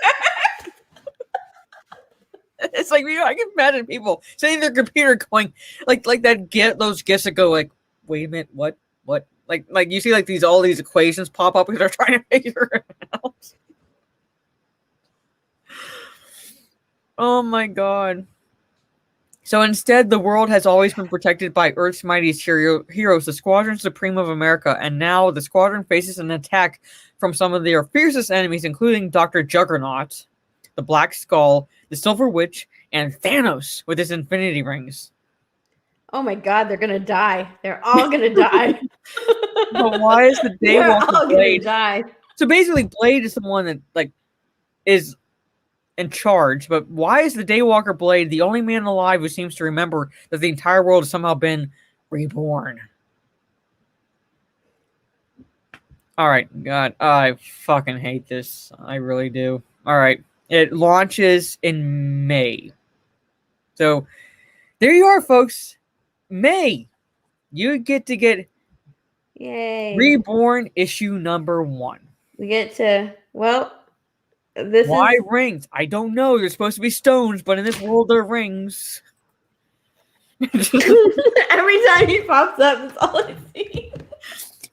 It's like, I can imagine people sitting in their computer going like that, those gifs that go like, wait a minute, what? Like you see like all these equations pop up because they're trying to figure it out. Oh my god. So instead, the world has always been protected by Earth's mightiest heroes, the Squadron Supreme of America, and now the squadron faces an attack from some of their fiercest enemies, including Dr. Juggernaut, the Black Skull, the Silver Witch, and Thanos with his Infinity Rings. Oh my God, they're gonna die. They're all gonna die. But why is the They're all Daywalker gonna Blade? die. So basically, Blade is the one that is in charge, but why is the Daywalker Blade the only man alive who seems to remember that the entire world has somehow been reborn? Alright, God, I fucking hate this. I really do. Alright, it launches in May. So, there you are, folks. May! You get to get Yay. Reborn issue number 1. We get to, well, this Why is rings? I don't know. They're supposed to be stones, but in this world, they're rings. every time he pops up, that's all I see.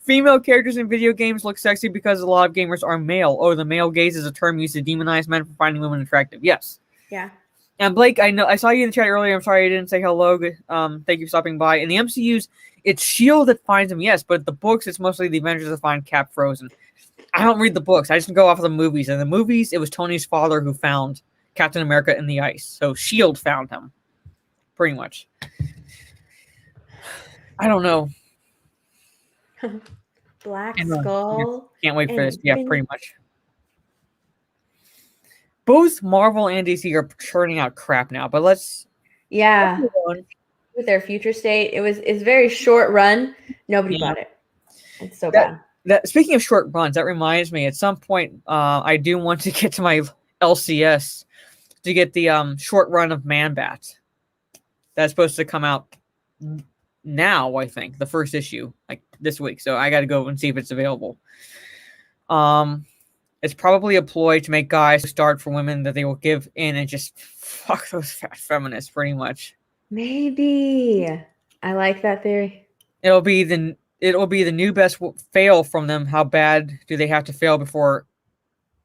Female characters in video games look sexy because a lot of gamers are male. Oh, the male gaze is a term used to demonize men for finding women attractive. Yes. Yeah. And Blake, I know I saw you in the chat earlier. I'm sorry I didn't say hello. Thank you for stopping by. In the MCUs, it's Shield that finds them, yes, but the books, it's mostly the Avengers that find Cap Frozen. I don't read the books. I just go off of the movies. And the movies, it was Tony's father who found Captain America in the ice. So Shield found him, pretty much. I don't know. Black Skull. Can't wait for and this. Yeah, pretty much. Both Marvel and DC are churning out crap now, but let's. Yeah. With their future state, it's very short run. Nobody bought it. It's so bad. Speaking of short runs, that reminds me. At some point, I do want to get to my LCS to get the short run of Man Bat. That's supposed to come out now, I think, the first issue, like this week. So I got to go and see if it's available. It's probably a ploy to make guys start for women that they will give in and just fuck those fat feminists, pretty much. Maybe. I like that theory. It'll be the new best fail from them. How bad do they have to fail before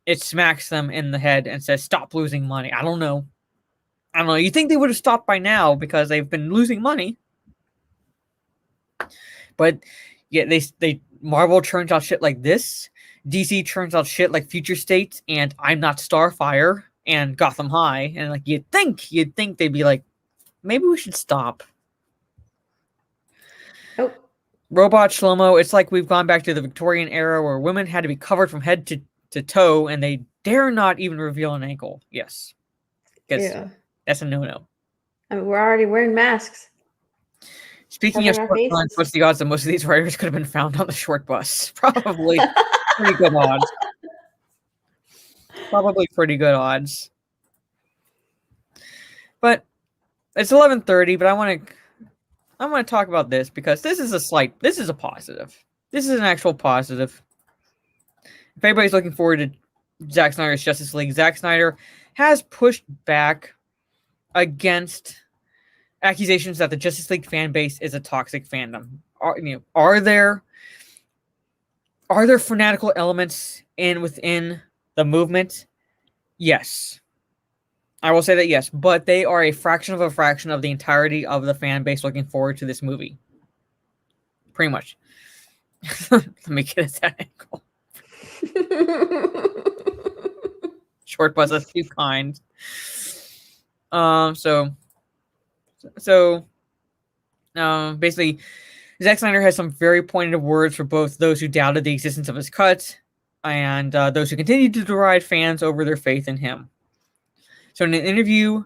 it smacks them in the head and says, "Stop losing money"? I don't know. You think they would have stopped by now because they've been losing money. But yeah, they Marvel churns out shit like this. DC churns out shit like Future State and I'm Not Starfire and Gotham High. And like you'd think they'd be like, maybe we should stop. Oh. Robot Shlomo, it's like we've gone back to the Victorian era where women had to be covered from head to toe and they dare not even reveal an ankle. Yes. Yeah. That's a no-no. I mean, we're already wearing masks. Speaking of short runs, what's the odds that most of these writers could have been found on the short bus? Probably pretty good odds. Probably pretty good odds. But it's 11:30, but I want to talk about this because this is a positive. This is an actual positive. If anybody's looking forward to Zack Snyder's Justice League, Zack Snyder has pushed back against accusations that the Justice League fan base is a toxic fandom. Are there fanatical elements within the movement? Yes. I will say that yes, but they are a fraction of the entirety of the fan base looking forward to this movie. Pretty much. Let me get at that angle. Short bus is too kind. Basically, Zack Snyder has some very pointed words for both those who doubted the existence of his cut and those who continue to deride fans over their faith in him. So in an interview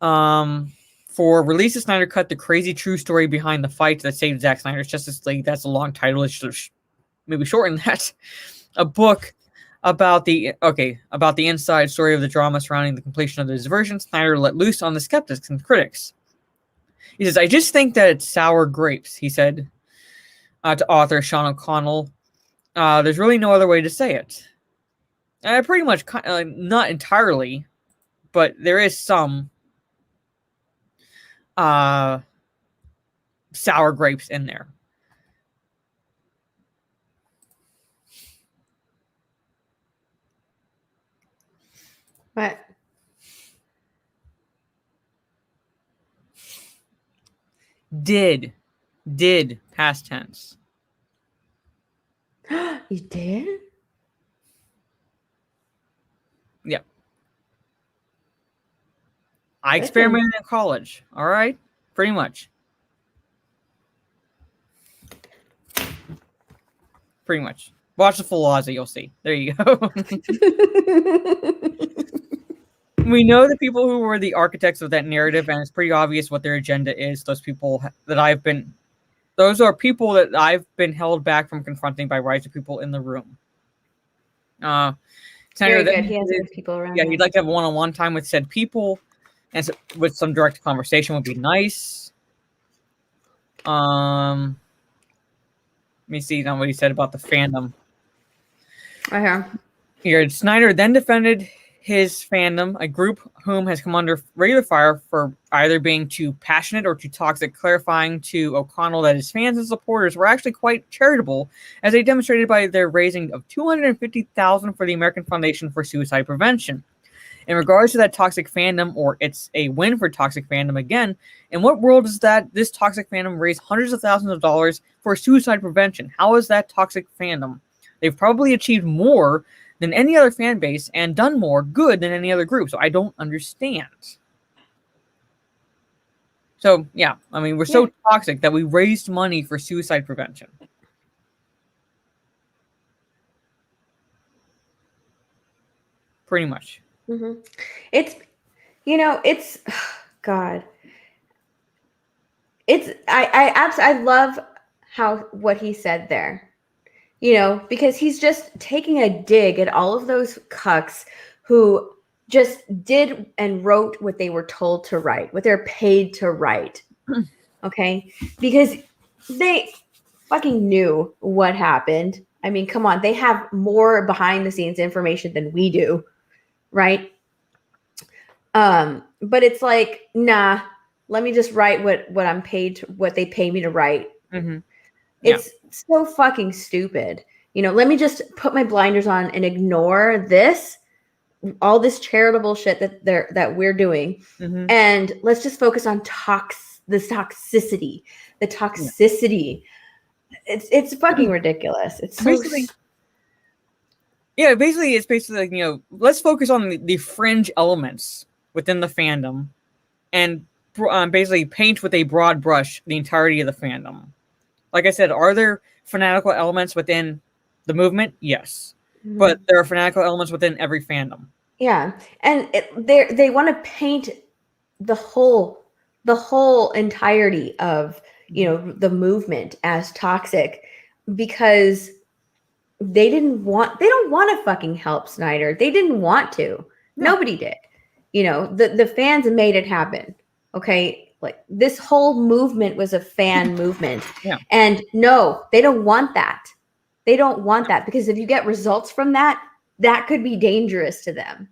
for Release the Snyder Cut, the crazy true story behind the fight that saved Zack Snyder's Justice League, that's a long title, it should maybe shorten that, a book about the inside story of the drama surrounding the completion of his version, Snyder let loose on the skeptics and critics. He says, "I just think that it's sour grapes," he said to author Sean O'Connell. There's really no other way to say it. Pretty much, not entirely, but there is some sour grapes in there. What? Did past tense. You did? Yep. I Listen. experimented in college. All right, pretty much. Pretty much. Watch the full Ozzy, you'll see. There you go. We know the people who were the architects of that narrative, and it's pretty obvious what their agenda is. Those are people that I've been held back from confronting by rights of people in the room. Very good. He has good people around. Yeah, he'd like to have one-on-one time with said people, and with some direct conversation would be nice. Let me see now what he said about the fandom. Here, Snyder then defended his fandom, a group whom has come under regular fire for either being too passionate or too toxic, clarifying to O'Connell that his fans and supporters were actually quite charitable, as they demonstrated by their raising of $250,000 for the American Foundation for Suicide Prevention. In regards to that toxic fandom, or it's a win for toxic fandom again, in what world is that this toxic fandom raise hundreds of thousands of dollars for suicide prevention? How is that toxic fandom? They've probably achieved more than any other fan base and done more good than any other group. So I don't understand. So, yeah, I mean, we're so toxic that we raised money for suicide prevention. Pretty much. Mm-hmm. God. I love what he said there. Because he's just taking a dig at all of those cucks who just did and wrote what they were told to write, what they're paid to write. Okay? Because they fucking knew what happened. I mean, come on. They have more behind the scenes information than we do, right? But it's like, nah, let me just write what I'm paid to, what they pay me to write. Mm-hmm. It's so fucking stupid. Let me just put my blinders on and ignore all this charitable shit that we're doing. Mm-hmm. And let's just focus on the toxicity. It's fucking ridiculous. It's so basically it's basically like, let's focus on the fringe elements within the fandom and basically paint with a broad brush the entirety of the fandom. Like I said, are there fanatical elements within the movement? Yes. Mm-hmm. But there are fanatical elements within every fandom. Yeah. And they want to paint the whole entirety of, the movement as toxic because they don't want to fucking help Snyder. They didn't want to. No. Nobody did. The fans made it happen. Okay. Like this whole movement was a fan movement. Yeah. And no, they don't want that. They don't want that because if you get results from that could be dangerous to them.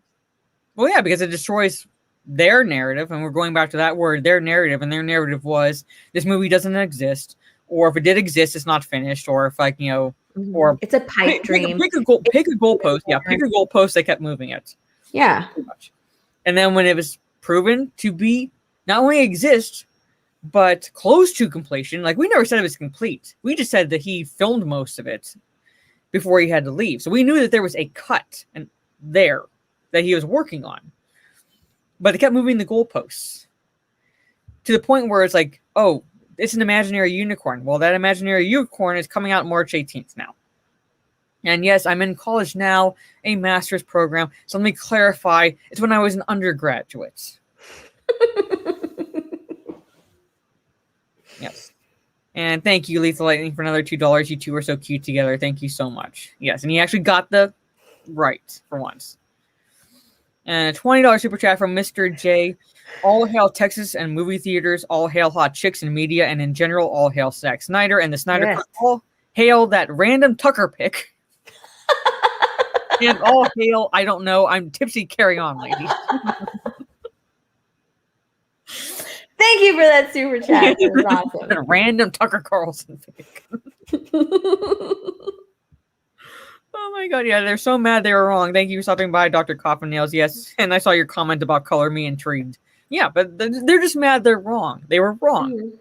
Well, yeah, because it destroys their narrative. And we're going back to that word, their narrative. And their narrative was this movie doesn't exist. Or if it did exist, it's not finished. Or if mm-hmm. or it's a pipe dream. Pick a goalpost. Yeah, pick a goalpost. They kept moving it. Yeah. Pretty much. And then when it was proven to be not only exist, but close to completion. Like we never said it was complete. We just said that he filmed most of it before he had to leave. So we knew that there was a cut there that he was working on. But they kept moving the goalposts to the point where it's like, oh, it's an imaginary unicorn. Well, that imaginary unicorn is coming out March 18th now. And yes, I'm in college now, a master's program. So let me clarify. It's when I was an undergraduate. Yes. And thank you, Lethal Lightning, for another $2. You two are so cute together. Thank you so much. Yes, and he actually got the right for once. And a $20 super chat from Mr. J. All hail Texas and movie theaters. All hail hot chicks in media. And in general, all hail Zack Snyder and the Snyder Cut. All hail that random Tucker pick. And all hail, I don't know, I'm tipsy, carry on, lady. Thank you for that super chat. It was awesome. A random Tucker Carlson pick. Oh my god, yeah, they're so mad they were wrong. Thank you for stopping by, Dr. Coffin Nails. Yes, and I saw your comment about color me intrigued. Yeah, but they're just mad they're wrong. They were wrong.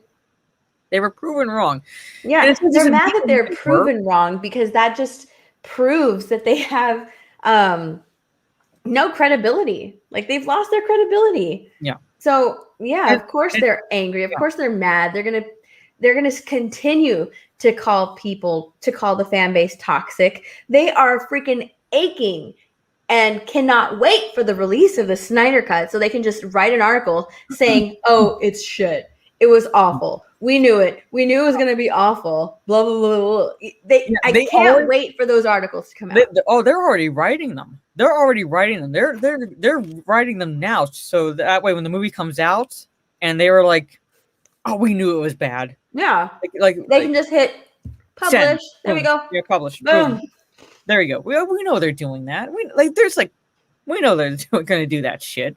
They were proven wrong. Yeah, And it's they're mad that they're proven wrong because that just proves that they have no credibility. Like they've lost their credibility. Yeah. So yeah, of course they're angry. Of course they're mad. They're gonna continue to call the fan base toxic. They are freaking aching and cannot wait for the release of the Snyder Cut so they can just write an article saying, "Oh, it's shit. It was awful. We knew it. We knew it was going to be awful." Blah blah blah blah. I can't wait for those articles to come out. They're already writing them. They're writing them now, so that way when the movie comes out, and they were like, "Oh, we knew it was bad." Yeah, like they can just hit publish. Send. There we go. Yeah, publish. Boom. Boom. There you go. We know they're doing that. We know they're going to do that shit.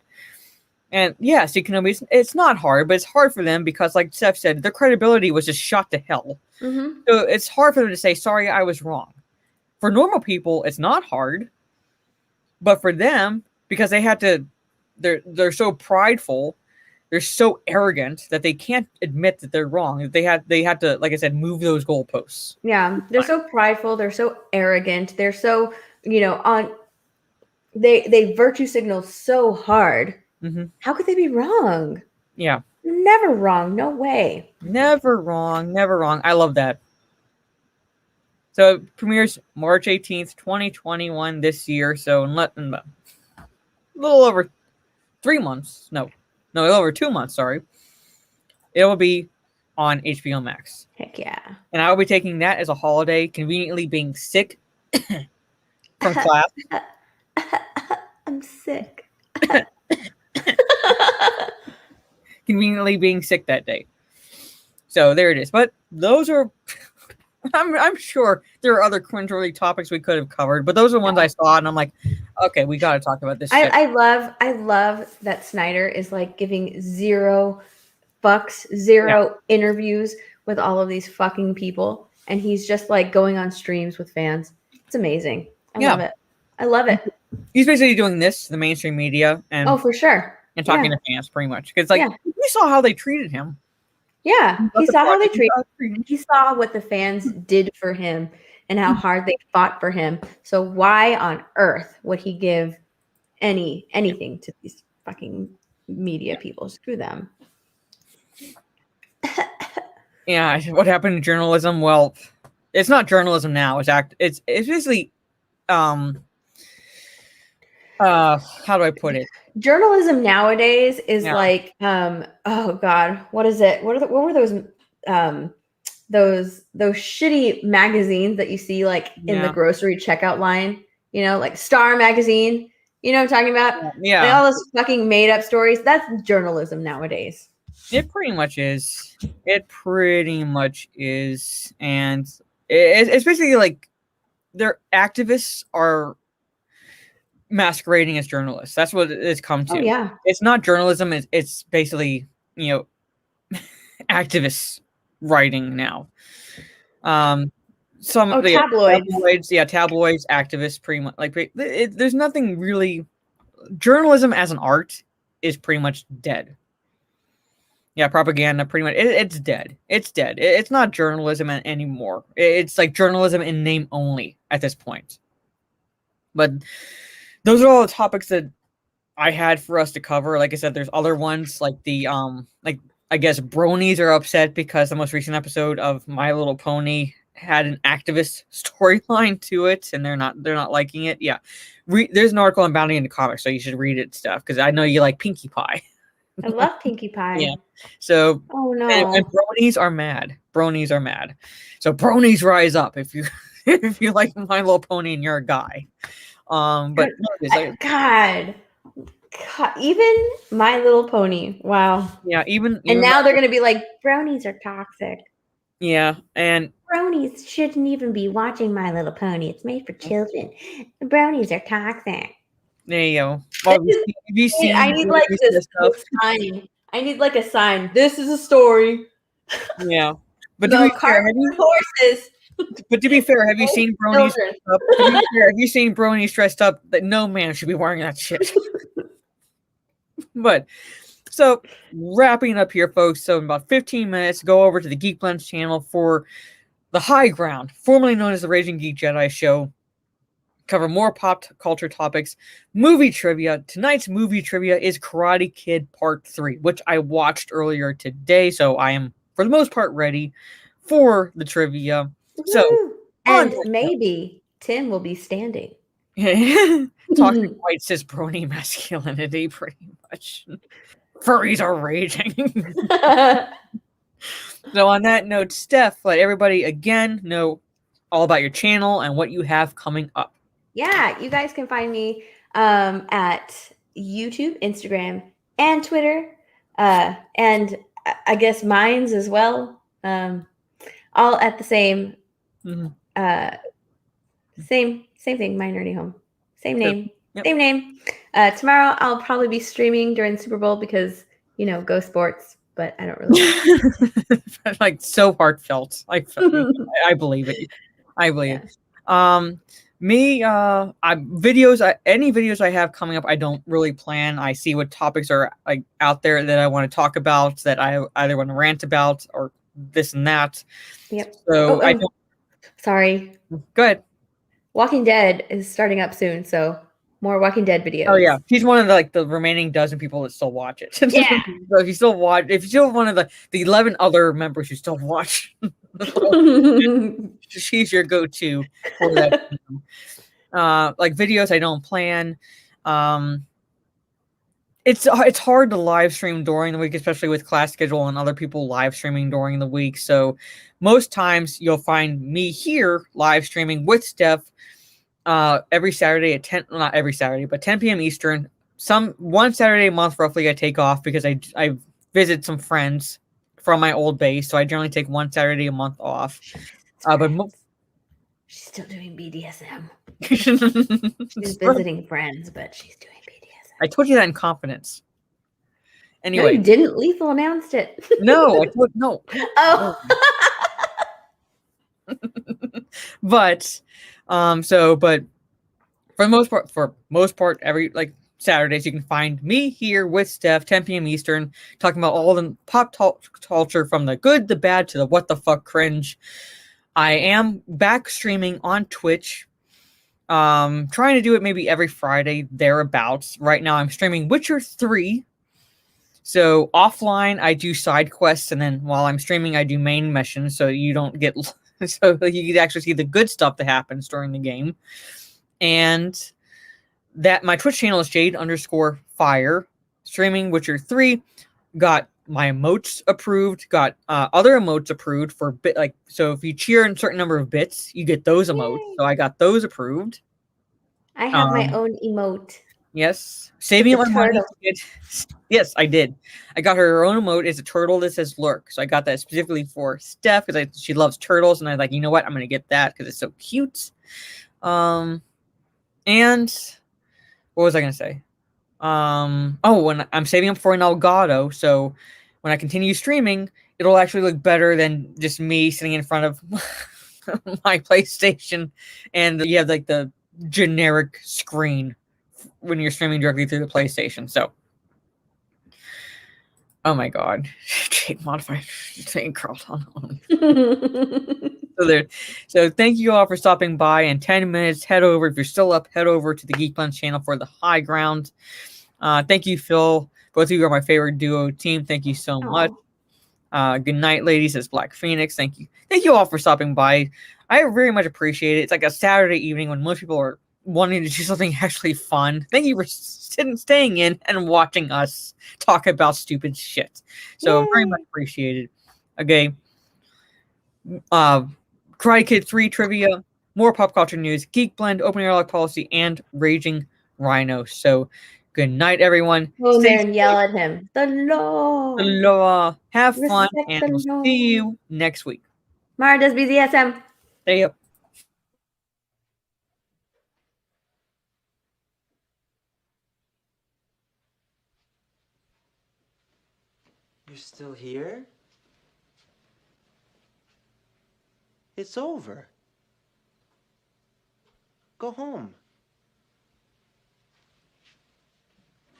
And yes, it's not hard, but it's hard for them because, like Steph said, their credibility was just shot to hell. Mm-hmm. So it's hard for them to say, "Sorry, I was wrong." For normal people, it's not hard, but for them, because they're so prideful, they're so arrogant that they can't admit that they're wrong. They had to, like I said, move those goalposts. Yeah, they're so prideful. They're so arrogant. They're so they virtue signal so hard. Mm-hmm. How could they be wrong? Yeah. Never wrong. No way. Never wrong. Never wrong. I love that. So it premieres March 18th, 2021 this year. So in a little over 3 months. No, a little over 2 months, sorry. It will be on HBO Max. Heck yeah. And I will be taking that as a holiday, conveniently being sick from class. I'm sick. Conveniently being sick that day. So there it is. But those are I'm sure there are other cringe-worthy topics we could have covered, but those are the ones I saw, and I'm like, okay, we got to talk about this. I love that Snyder is like giving zero fucks, zero interviews with all of these fucking people, and he's just like going on streams with fans. It's amazing. I love it. I love it. He's basically doing this to the mainstream media, and for sure, and talking to fans pretty much because we saw how they treated him. Yeah, he saw how they treated him. He saw what the fans did for him and how hard they fought for him. So why on earth would he give anything to these fucking media people? Screw them. Yeah, what happened to journalism? Well, it's not journalism now. It's basically how do I put it? Journalism nowadays is like oh god, what is it? What were those shitty magazines that you see like in the grocery checkout line, like Star magazine, you know what I'm talking about? Yeah. Like all those fucking made up stories. That's journalism nowadays. It pretty much is. And it's basically like their activists are masquerading as journalists. That's what it's come to. Oh, yeah. It's not journalism. It's basically, activists writing now. Tabloids. Yeah, tabloids, activists, pretty much. Like, there's nothing really. Journalism as an art is pretty much dead. Yeah, propaganda, pretty much. It's dead. It's dead. It's not journalism anymore. It's like journalism in name only at this point. But those are all the topics that I had for us to cover. Like I said, there's other ones like the I guess bronies are upset because the most recent episode of My Little Pony had an activist storyline to it, and they're not liking it. Yeah, there's an article on Bounty in the Comics, so you should read it, stuff, because I know you like Pinkie Pie. I love Pinkie Pie. Yeah. So. Oh no. And bronies are mad. So bronies rise up if you like My Little Pony and you're a guy. But God, even My Little Pony. Wow. Yeah, even now they're gonna be like, bronies are toxic. Yeah, and bronies shouldn't even be watching My Little Pony. It's made for children. The bronies are toxic. There you go. Well, have you seen? I need like this sign. I need like a sign. This is a story. Yeah, but to be fair, horses. But to be fair, have you seen bronies dressed up? To be fair, have you seen bronies dressed up that no man should be wearing that shit? But So, wrapping up here, folks. So, in about 15 minutes, go over to the Geek Blends channel for the High Ground, formerly known as the Raging Geek Jedi Show. Cover more pop culture topics, movie trivia. Tonight's movie trivia is Karate Kid Part 3, which I watched earlier today. So, I am, for the most part, ready for the trivia. So, Woo! And maybe Tim will be standing. toxic white cis brony masculinity, pretty much. Furries are raging. So on that note, Steph, let everybody again know all about your channel and what you have coming up. Yeah, you guys can find me at YouTube, Instagram, and Twitter, and I guess mine's as well. All at the same, same thing. My nerdy home, same name, same name. Tomorrow I'll probably be streaming during the Super Bowl because go sports. But I don't really like so heartfelt. I believe it. I believe it. Me, any videos I have coming up, I don't really plan. I see what topics are like out there that I want to talk about, that I either want to rant about or this and that. Yep. So I don't. Sorry. Go ahead. Walking Dead is starting up soon, so more Walking Dead videos. Oh yeah, he's one of the remaining dozen people that still watch it. Yeah. So if you're still one of the 11 other members who still watch, she's your go-to for that. Like videos, I don't plan. It's hard to live stream during the week, especially with class schedule and other people live streaming during the week. So most times you'll find me here live streaming with Steph. Every Saturday at 10, not every Saturday, but 10 p.m. Eastern. One Saturday a month roughly I take off because I visit some friends from my old base, so I generally take one Saturday a month off. But she's still doing BDSM. She's visiting friends, but she's doing BDSM. I told you that in confidence. Anyway, no, you didn't. Lethal announced it. No. Oh. But but for the most part, every Saturdays you can find me here with Steph, 10 p.m. Eastern, talking about all the pop culture from the good, the bad, to the what the fuck cringe. I am back streaming on Twitch. Trying to do it maybe every Friday thereabouts. Right now I'm streaming Witcher 3. So offline I do side quests, and then while I'm streaming I do main missions, so you don't get so you can actually see the good stuff that happens during the game. And that my Twitch channel is Jade_Fire, streaming Witcher 3. Got my emotes approved, got other emotes approved for so if you cheer in a certain number of bits, you get those emotes. Yay. So I got those approved. I have my own emote. Yes. Saving my money. Yes, I did. I got her own emote. It's a turtle that says lurk. So I got that specifically for Steph because she loves turtles, and I was like, you know what? I'm gonna get that because it's so cute. And what was I gonna say? When I'm saving up for an Elgato, so when I continue streaming, it'll actually look better than just me sitting in front of my PlayStation, and you have the generic screen when you're streaming directly through the PlayStation. So, oh my god, Jade modified saying Carlton. So thank you all for stopping by. In 10 minutes, head over, if you're still up, head over to the Geek Blends channel for the High Ground. Thank you, Phil. Both of you are my favorite duo team. Thank you so much. Good night, ladies, as Black Phoenix. Thank you all for stopping by. I very much appreciate it. It's like a Saturday evening when most people are wanting to do something actually fun. Thank you for staying in and watching us talk about stupid shit. So very much appreciated. Okay. Karate Kid 3 trivia, more pop culture news, Geek Blend, open airlock policy, and Raging Rhino. So good night, everyone. Go there and yell at him. The law. The law. Have fun, and we'll see you next week. Mara does BDSM. Stay up. You're still here? It's over. Go home.